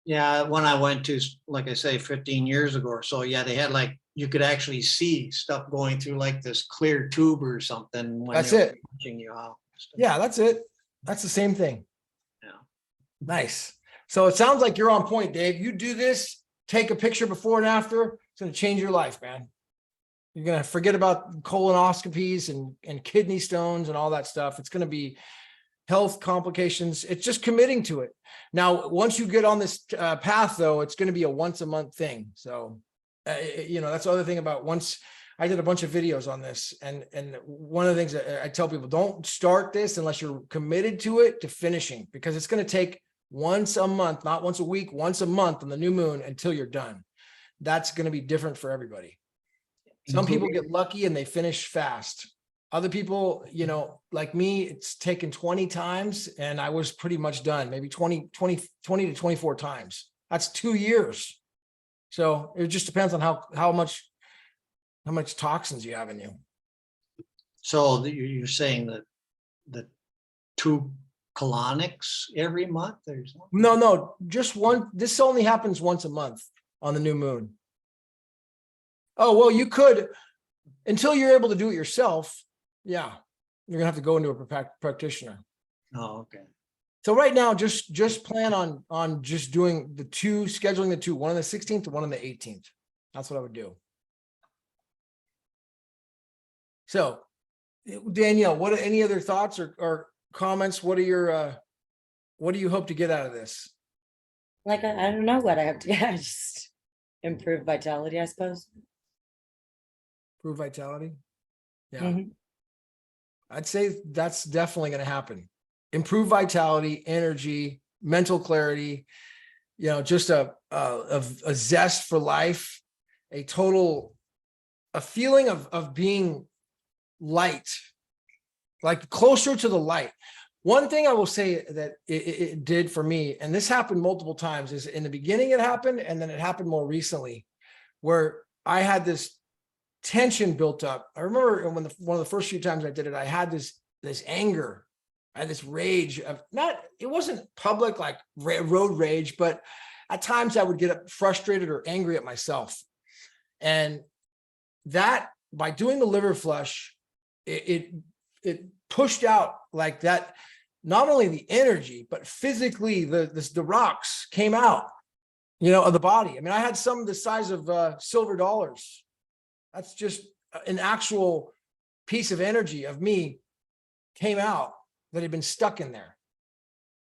Yeah, when I went to, like I say, 15 years ago or so, yeah, they had like, you could actually see stuff going through like this clear tube or something. When That's they were it. punching you out. yeah, that's it. That's the same thing. Yeah. Nice. So it sounds like you're on point, Dave. You do this, take a picture before and after. It's going to change your life, man. You're going to forget about colonoscopies and kidney stones and all that stuff. It's going to be health complications. It's just committing to it. Now, once you get on this path, though, it's going to be a once a month thing. So, that's the other thing about once I did a bunch of videos on this. And one of the things that I tell people, don't start this unless you're committed to it, to finishing, because it's going to take once a month, not once a week, once a month on the new moon until you're done. That's going to be different for everybody. Some people get lucky and they finish fast. Other people, like me, it's taken 20 times and I was pretty much done, maybe 20 to 24 times. That's 2 years. So it just depends on how much toxins you have in you. So you're saying that the 2 colonics every month or something? No, just one. This only happens once a month on the new moon. Oh, well, you could, until you're able to do it yourself. Yeah, you're gonna have to go into a practitioner. Oh, okay. So right now, just plan on just doing the 2, scheduling the 2, one on the 16th and one on the 18th. That's what I would do. So, Danielle, any other thoughts or comments? What do you hope to get out of this? Like, I don't know what I have to get. Just improve vitality, I suppose. Improve vitality? Yeah. Mhm. I'd say that's definitely going to happen. Improve vitality, energy, mental clarity, just a zest for life, a feeling of being light, like closer to the light. One thing I will say that it did for me, and this happened multiple times, is in the beginning it happened, and then it happened more recently, where I had this tension built up. I remember when one of the first few times I did it, I had this anger. I had this rage of it wasn't public like road rage, but at times I would get frustrated or angry at myself. And that, by doing the liver flush, it pushed out like that, not only the energy, but physically the rocks came out, of the body. I mean, I had some the size of silver dollars. That's just an actual piece of energy of me came out that had been stuck in there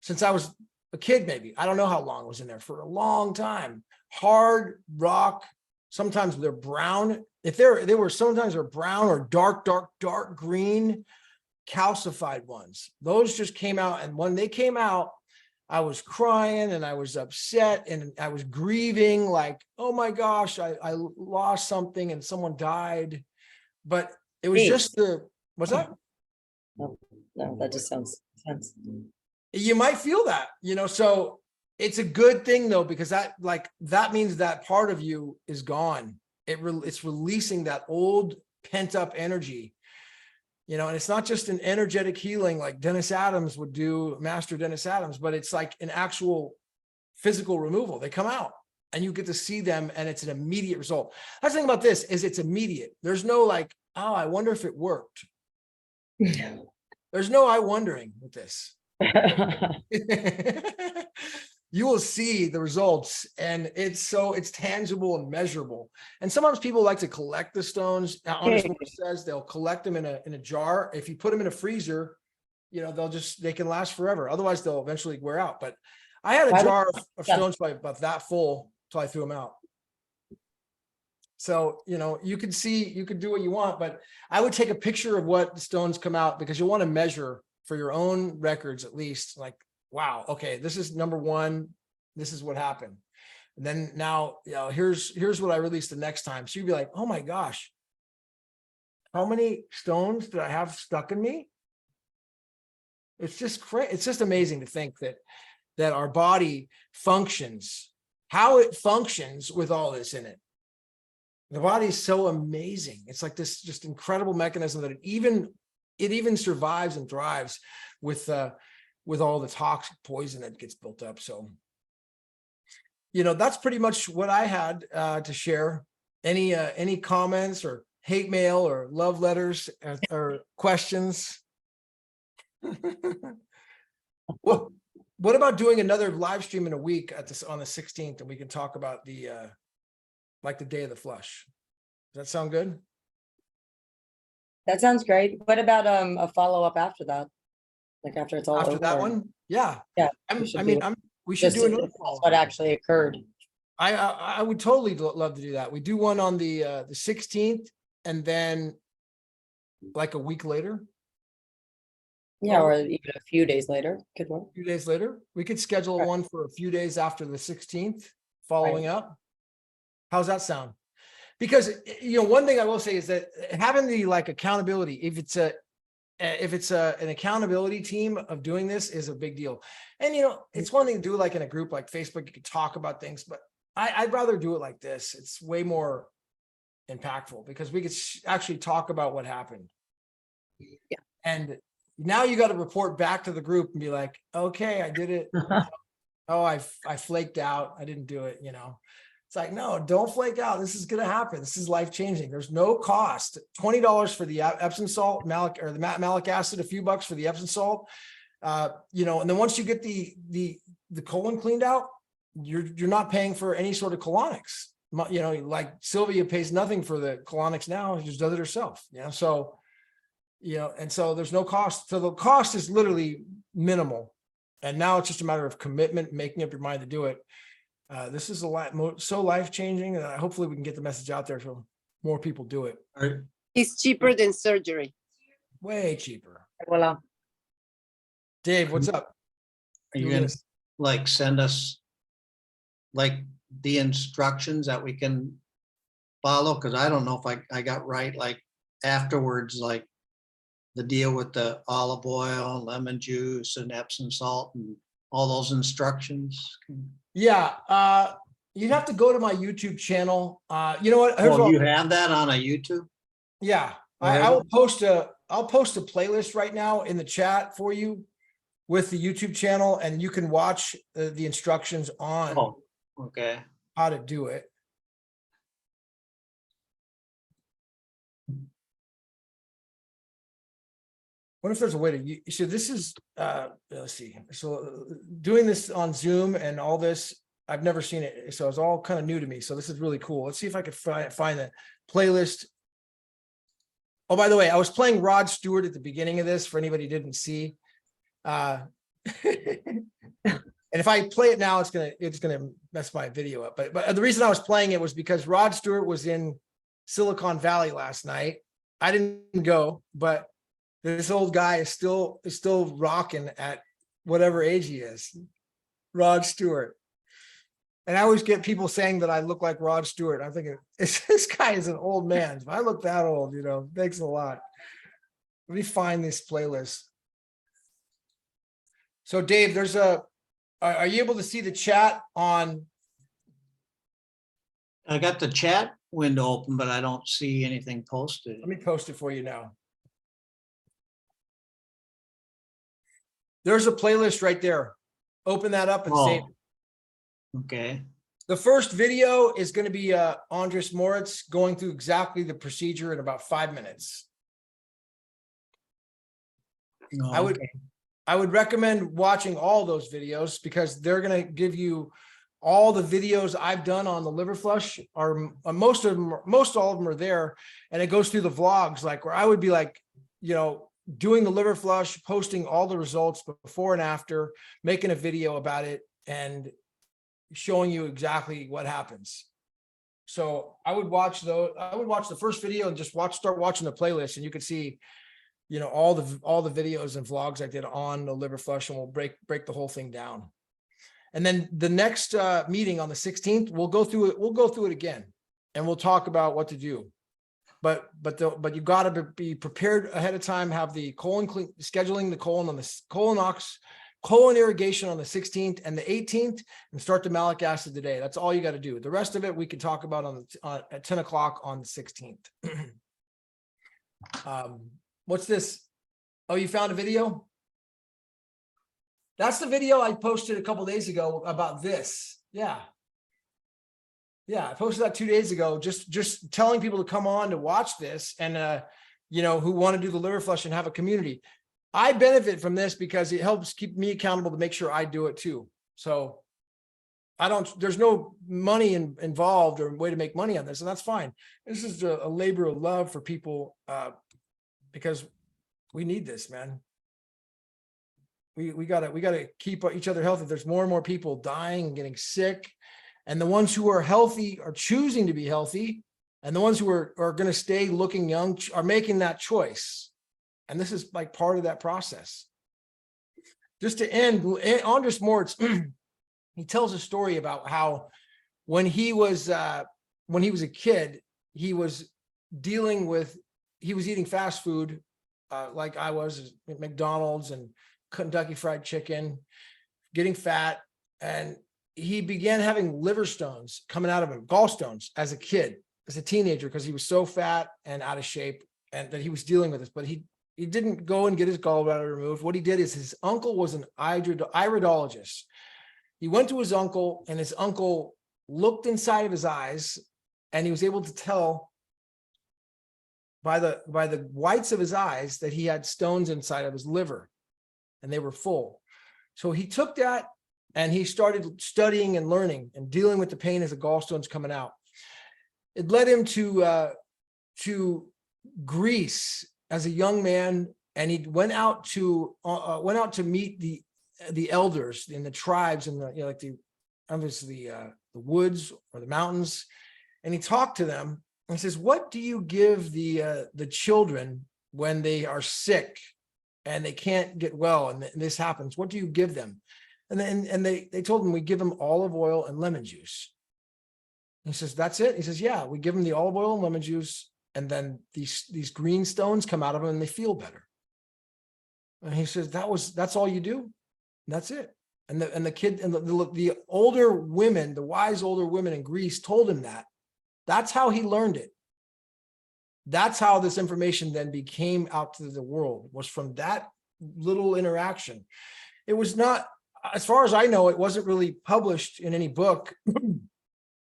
since I was a kid, maybe. I don't know how long it was in there, for a long time. Hard rock. Sometimes they're brown. Sometimes they're brown or dark green, calcified ones. Those just came out. And when they came out, I was crying and I was upset and I was grieving, like, oh my gosh, I lost something and someone died. But it was just what's that? No, that just sounds intense. You might feel that, so it's a good thing though, because that means that part of you is gone. It's releasing that old pent up energy, and it's not just an energetic healing like Dennis Adams would do, Master Dennis Adams, but it's like an actual physical removal. They come out and you get to see them and it's an immediate result. That's the thing about this, is it's immediate. There's no like, oh, I wonder if it worked. There's no I wondering with this. you will see the results, and it's tangible and measurable. And sometimes people like to collect the stones. Honest Moore says they'll collect them in a jar. If you put them in a freezer, you know, they can last forever. Otherwise they'll eventually wear out. But I had a jar of stones probably about that full till I threw them out. So, you know, you can do what you want, but I would take a picture of what the stones come out, because you want to measure for your own records, at least, like, wow, okay, this is number one. This is what happened. And then now, you know, here's what I released the next time. So you'd be like, oh my gosh, how many stones did I have stuck in me? It's just crazy. It's just amazing to think that our body functions, how it functions with all this in it. The body is so amazing. It's like this just incredible mechanism that it even survives and thrives with all the toxic poison that gets built up. So, you know, that's pretty much what I had to share. Any comments or hate mail or love letters or questions? What about doing another live stream in a week on the 16th, and we can talk about the day of the flush? Does that sound good? That sounds great. What about a follow-up after that? Like after it's all After over? that one? Yeah. Yeah. We should Just do to another discuss follow-up. what actually occurred. I would totally love to do that. We do one on the 16th, and then like a week later. Yeah, or even a few days later could work. A few days later, we could schedule Right. one for a few days after the 16th, following up. How's that sound? Because, you know, one thing I will say is that having the accountability, if it's an accountability team of doing this, is a big deal. And, you know, it's one thing to do like in a group like Facebook, you can talk about things, but I'd rather do it like this. It's way more impactful because we could actually talk about what happened. Yeah. And now you got to report back to the group and be like, okay, I did it. Oh, I flaked out. I didn't do it. You know, it's like, no, don't flake out. This is going to happen. This is life changing. There's no cost. $20 for the Epsom salt, the malic acid, a few bucks for the Epsom salt. You know, and then once you get the colon cleaned out, you're not paying for any sort of colonics. You know, like Sylvia pays nothing for the colonics now. She just does it herself. You know, so, you know, and so there's no cost. So the cost is literally minimal. And now it's just a matter of commitment, making up your mind to do it. This is so life-changing. Hopefully we can get the message out there so more people do it. It's cheaper than surgery. Way cheaper. Voila. Dave, what's up? Are you gonna send us the instructions that we can follow? Because I don't know if I got right, afterwards, the deal with the olive oil, lemon juice, and Epsom salt, and all those instructions. Yeah, you'd have to go to my YouTube channel. You know what? Oh, you have that on a YouTube? Yeah, I'll post a playlist right now in the chat for you with the YouTube channel, and you can watch the instructions on okay, how to do it. What if there's a way to, so this is, let's see. So doing this on Zoom and all this, I've never seen it. So it's all kind of new to me. So this is really cool. Let's see if I could find the playlist. Oh, by the way, I was playing Rod Stewart at the beginning of this for anybody who didn't see. And if I play it now, it's gonna mess my video up. But the reason I was playing it was because Rod Stewart was in Silicon Valley last night. I didn't go, but this old guy is still rocking at whatever age he is. Rod Stewart. And I always get people saying that I look like Rod Stewart. I'm thinking, this guy is an old man. If I look that old, you know, thanks a lot. Let me find this playlist. So Dave, are you able to see the chat on? I got the chat window open, but I don't see anything posted. Let me post it for you now. There's a playlist right there. Open that up and save it. Okay. The first video is going to be Andres Moritz going through exactly the procedure in about 5 minutes. Oh, I would I would recommend watching all those videos because they're going to give you all the videos I've done on the liver flush are most all of them are there. And it goes through the vlogs, like where I would be like, you know, doing the liver flush, posting all the results before and after, making a video about it and showing you exactly what happens. So I would watch those. I would watch the first video and just start watching the playlist, and you could see, you know, all the videos and vlogs I did on the liver flush, and we'll break the whole thing down. And then the next meeting on the 16th, we'll go through it. We'll go through it again, and we'll talk about what to do. But you got to be prepared ahead of time. Have the colon scheduling the colon on the colon irrigation on the 16th and the 18th, and start the malic acid today. That's all you got to do. The rest of it we can talk about at 10 o'clock on the 16th. What's this? Oh, you found a video? That's the video I posted a couple days ago about this. Yeah. Yeah, I posted that 2 days ago, just telling people to come on to watch this and, you know, who want to do the liver flush and have a community. I benefit from this because it helps keep me accountable to make sure I do it too. So there's no money involved or way to make money on this, and that's fine. This is a labor of love for people because we need this, man. We gotta keep each other healthy. There's more and more people dying and getting sick. And the ones who are healthy are choosing to be healthy. And the ones who are going to stay looking young are making that choice. And this is like part of that process. Just to end, Andres Moritz, he tells a story about how when he was a kid, he was eating fast food like I was at McDonald's and Kentucky Fried Chicken, getting fat, and he began having liver stones coming out of him, gallstones, as a kid, as a teenager, because he was so fat and out of shape, and that he was dealing with this. But he didn't go and get his gallbladder removed. What he did is his uncle was an iridologist. He went to his uncle, and his uncle looked inside of his eyes, and he was able to tell by the whites of his eyes that he had stones inside of his liver, and they were full. So he took that and he started studying and learning and dealing with the pain as the gallstones coming out. It led him to Greece as a young man, and he went out to meet the elders in the tribes and the woods or the mountains, and he talked to them. And he says, "What do you give the children when they are sick and they can't get well and this happens? What do you give them?" And they told him, "We give them olive oil and lemon juice." He says, "That's it?" He says, "Yeah, we give them the olive oil and lemon juice, and then these green stones come out of them and they feel better." And he says, "That's all you do? That's it?" And the kid and the older women, the wise older women in Greece told him that. That's how he learned it. That's how this information then became out to the world, was from that little interaction. It was not, as far as I know, it wasn't really published in any book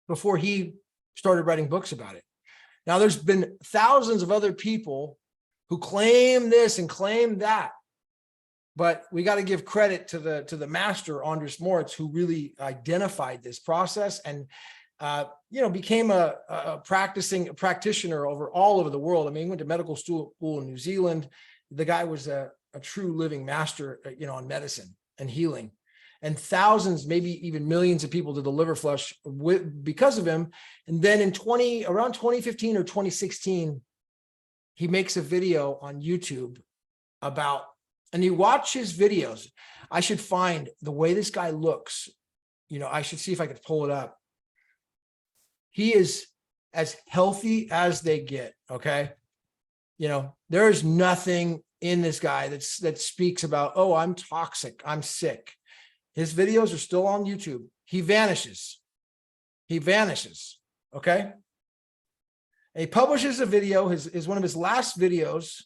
before he started writing books about it. Now, there's been thousands of other people who claim this and claim that, but we got to give credit to the master, Andres Moritz, who really identified this process and became a practitioner all over the world. I mean, he went to medical school in New Zealand. The guy was a true living master, on medicine and healing. And thousands, maybe even millions of people did the liver flush because of him. And then around 2015 or 2016, he makes a video on YouTube and you watch his videos. I should find the way this guy looks. I should see if I could pull it up. He is as healthy as they get. Okay. There is nothing in this guy that speaks about, "Oh, I'm toxic, I'm sick." His videos are still on YouTube. He vanishes. Okay. And he publishes a video, is one of his last videos.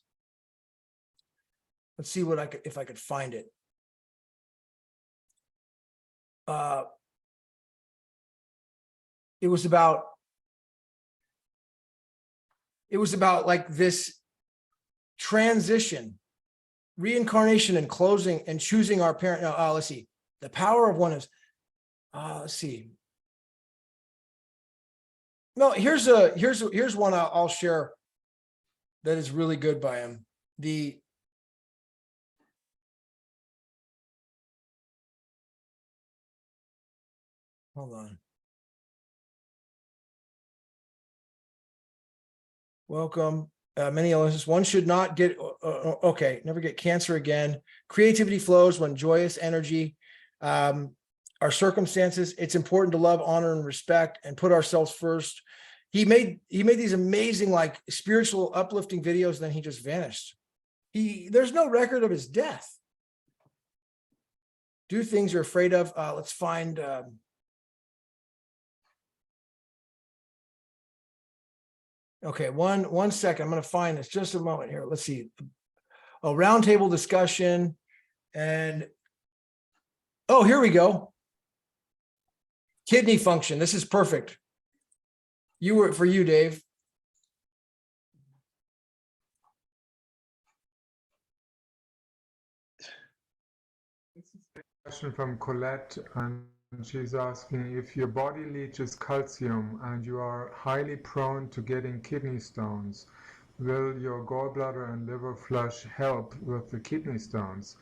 Let's see if I could find it. It was about like this transition reincarnation and closing and choosing our parent. No, let's see. The power of one is, let's see. No, here's one I'll share that is really good by him. Hold on. Welcome. Many illnesses. One should not get, never get cancer again. Creativity flows when joyous energy, our circumstances. It's important to love, honor, and respect and put ourselves first. He made these amazing, like, spiritual uplifting videos, and then he just vanished. There's no record of his death. Do things you're afraid of. Let's find, okay, one second. I'm going to find this, just a moment here. Let's see. A roundtable discussion, and oh, here we go. Kidney function. This is perfect. For you, Dave. This is a question from Colette, and she's asking, if your body leaches calcium and you are highly prone to getting kidney stones, will your gallbladder and liver flush help with the kidney stones?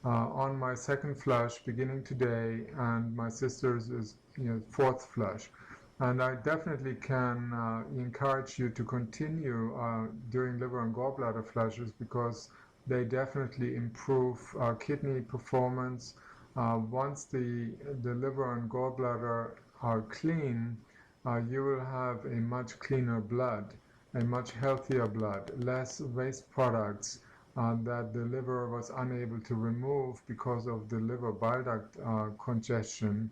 On my second flush beginning today, and my sister's is fourth flush. And I definitely can encourage you to continue doing liver and gallbladder flushes, because they definitely improve kidney performance. Once the liver and gallbladder are clean, you will have a much cleaner blood, a much healthier blood, less waste products that the liver was unable to remove because of the liver bile duct congestion.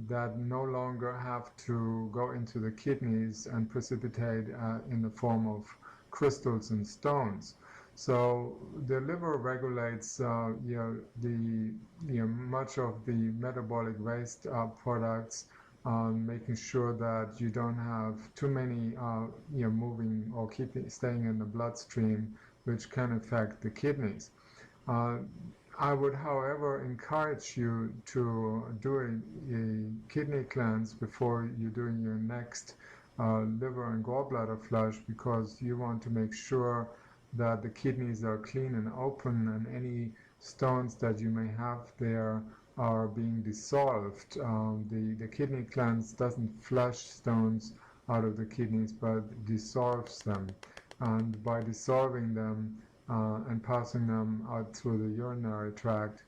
That no longer have to go into the kidneys and precipitate in the form of crystals and stones. So the liver regulates much of the metabolic waste products, making sure that you don't have too many moving or staying in the bloodstream, which can affect the kidneys. I would, however, encourage you to do a kidney cleanse before you're doing your next liver and gallbladder flush, because you want to make sure that the kidneys are clean and open, and any stones that you may have there are being dissolved. The kidney cleanse doesn't flush stones out of the kidneys, but dissolves them. And by dissolving them, and passing them out through the urinary tract,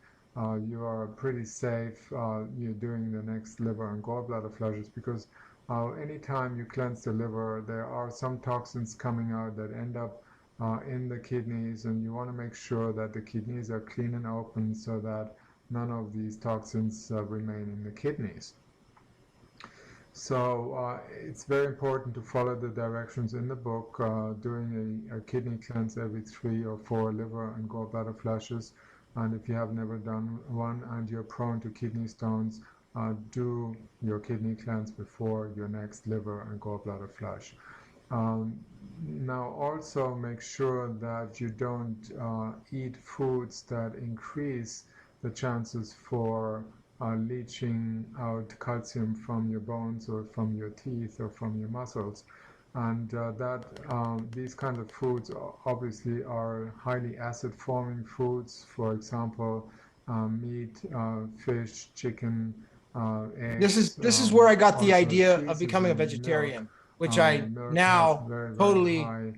you are pretty safe you're doing the next liver and gallbladder flushes, because anytime you cleanse the liver, there are some toxins coming out that end up in the kidneys, and you want to make sure that the kidneys are clean and open so that none of these toxins remain in the kidneys. So it's very important to follow the directions in the book, doing a kidney cleanse every 3 or 4 liver and gallbladder flushes. And if you have never done one and you're prone to kidney stones, do your kidney cleanse before your next liver and gallbladder flush. Now also make sure that you don't eat foods that increase the chances for leaching out calcium from your bones or from your teeth or from your muscles. And these kinds of foods obviously are highly acid forming foods. For example, meat, fish, chicken, eggs. This is where I got the also idea of cheeses becoming a and milk. vegetarian, which I Milk now has very, very totally high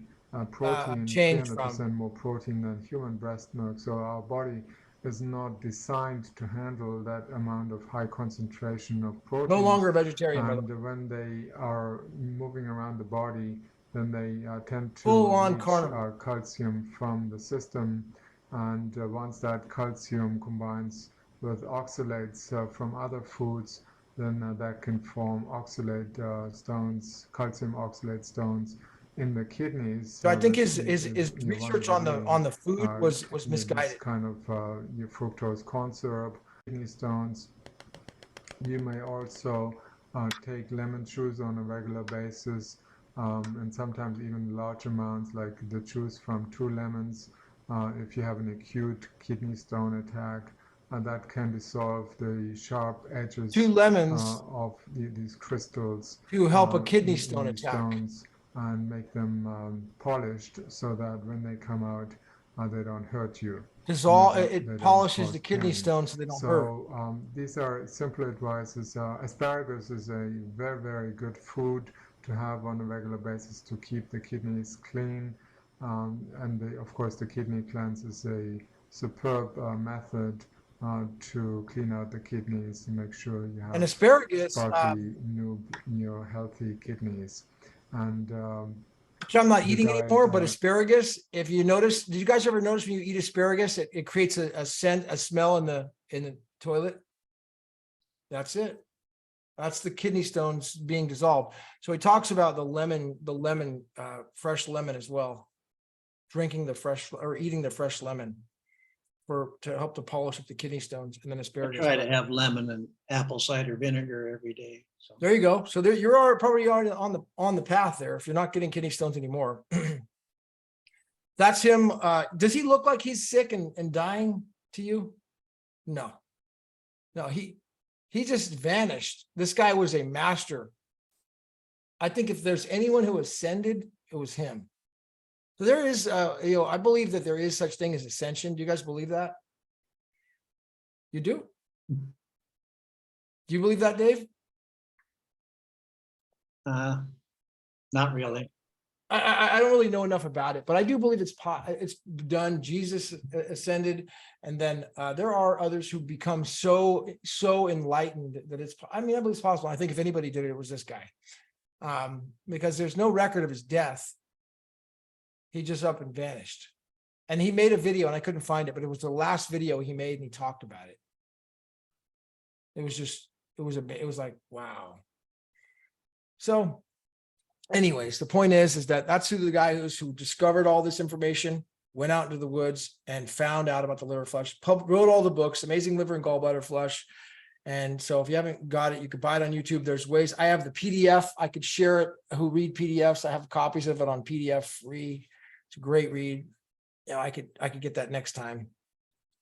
protein, changed 300% from. more protein than human breast milk. So our body is not designed to handle that amount of high concentration of protein. No longer a vegetarian, by the way. And when they are moving around the body, then they tend to Full-on leach carnivore. calcium from the system. And once that calcium combines with oxalates from other foods, then that can form oxalate stones, calcium oxalate stones in the kidneys. So I think his one research of on the food was this misguided. kind of your fructose corn syrup, kidney stones. You may also take lemon juice on a regular basis, and sometimes even large amounts, like the juice from 2 lemons if you have an acute kidney stone attack, that can dissolve the sharp edges 2 lemons of these crystals to help a kidney in stone these attack. stones, and make them polished so that when they come out, they don't hurt you. Dissolve, They it don't polishes cause the kidney pain. stones so they don't hurt. So these are simple advices. Asparagus is a very, very good food to have on a regular basis to keep the kidneys clean. Of course, the kidney cleanse is a superb method to clean out the kidneys to make sure you And have asparagus, sparkly, new, healthy kidneys. And which I'm not the eating diet, anymore, but asparagus, if you notice, did you guys ever notice when you eat asparagus, it creates a scent, a smell in the toilet? That's it. That's the kidney stones being dissolved. So he talks about the lemon, fresh lemon as well. Drinking the fresh or eating the fresh lemon to help to polish up the kidney stones, and then I asparagus. try to have lemon and apple cider vinegar every day. So There you go. So there you are, probably already on the path there if you're not getting kidney stones anymore. That's him. Does he look like he's sick and dying to you? No. No, he just vanished. This guy was a master. I think if there's anyone who ascended, it was him. So there is, I believe that there is such thing as ascension. Do you guys believe that? You do? Do you believe that, Dave? not really. I don't really know enough about it, but I do believe it's done. Jesus ascended, and then there are others who become so enlightened that I believe it's possible. I think if anybody did it, it was this guy, because there's no record of his death. He just up and vanished, and he made a video, and I couldn't find it, but it was the last video he made, and he talked about it. It was like, wow. So anyways, the point is that that's who the guy is who discovered all this information, went out into the woods and found out about the liver flush, wrote all the books, Amazing Liver and Gallbladder Flush. And so if you haven't got it, you could buy it on YouTube. There's ways. I have the PDF. I could share it. Who read PDFs? I have copies of it on PDF free. It's a great read. I could get that next time.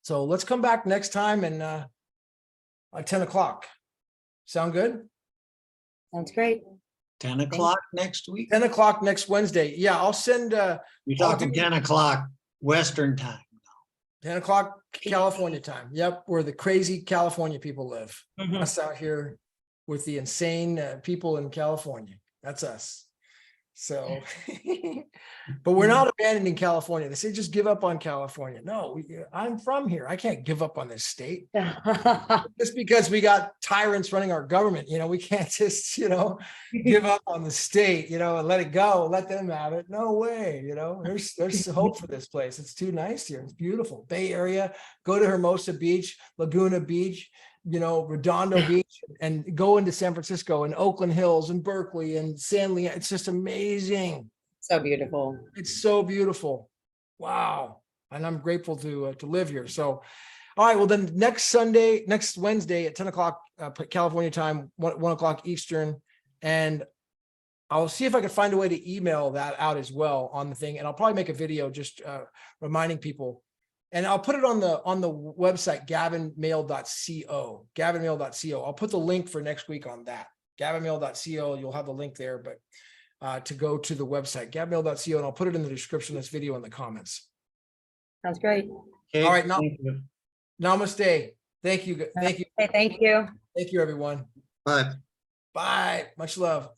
So let's come back next time and at 10 o'clock. Sound good? Sounds great. 10 o'clock next week? 10 o'clock next Wednesday. Yeah, I'll send You're talking 10 o'clock Western time. 10 o'clock California time. Yep, where the crazy California people live. Mhm. Us out here with the insane people in California. That's us. So, but we're not abandoning California. They say just give up on California. No, I'm from here. I can't give up on this state. Just because we got tyrants running our government, we can't just, give up on the state, and let it go, let them have it. No way, there's hope for this place. It's too nice here. It's beautiful. Bay Area, go to Hermosa Beach, Laguna Beach, Redondo Beach, and go into San Francisco and Oakland Hills and Berkeley and San Leandro. It's just amazing. So beautiful. It's so beautiful. Wow. And I'm grateful to live here. So, all right, well then next Wednesday at 10 o'clock California time, 1 o'clock Eastern. And I'll see if I can find a way to email that out as well on the thing. And I'll probably make a video just reminding people. And I'll put it on the website, gavinmehl.co, gavinmehl.co. I'll put the link for next week on that, gavinmehl.co. You'll have the link there, but to go to the website, gavinmehl.co, and I'll put it in the description of this video in the comments. Sounds great. Okay, All right, thank you. Namaste. Thank you. Thank you. Okay, thank you. Thank you, everyone. Bye. Bye. Much love.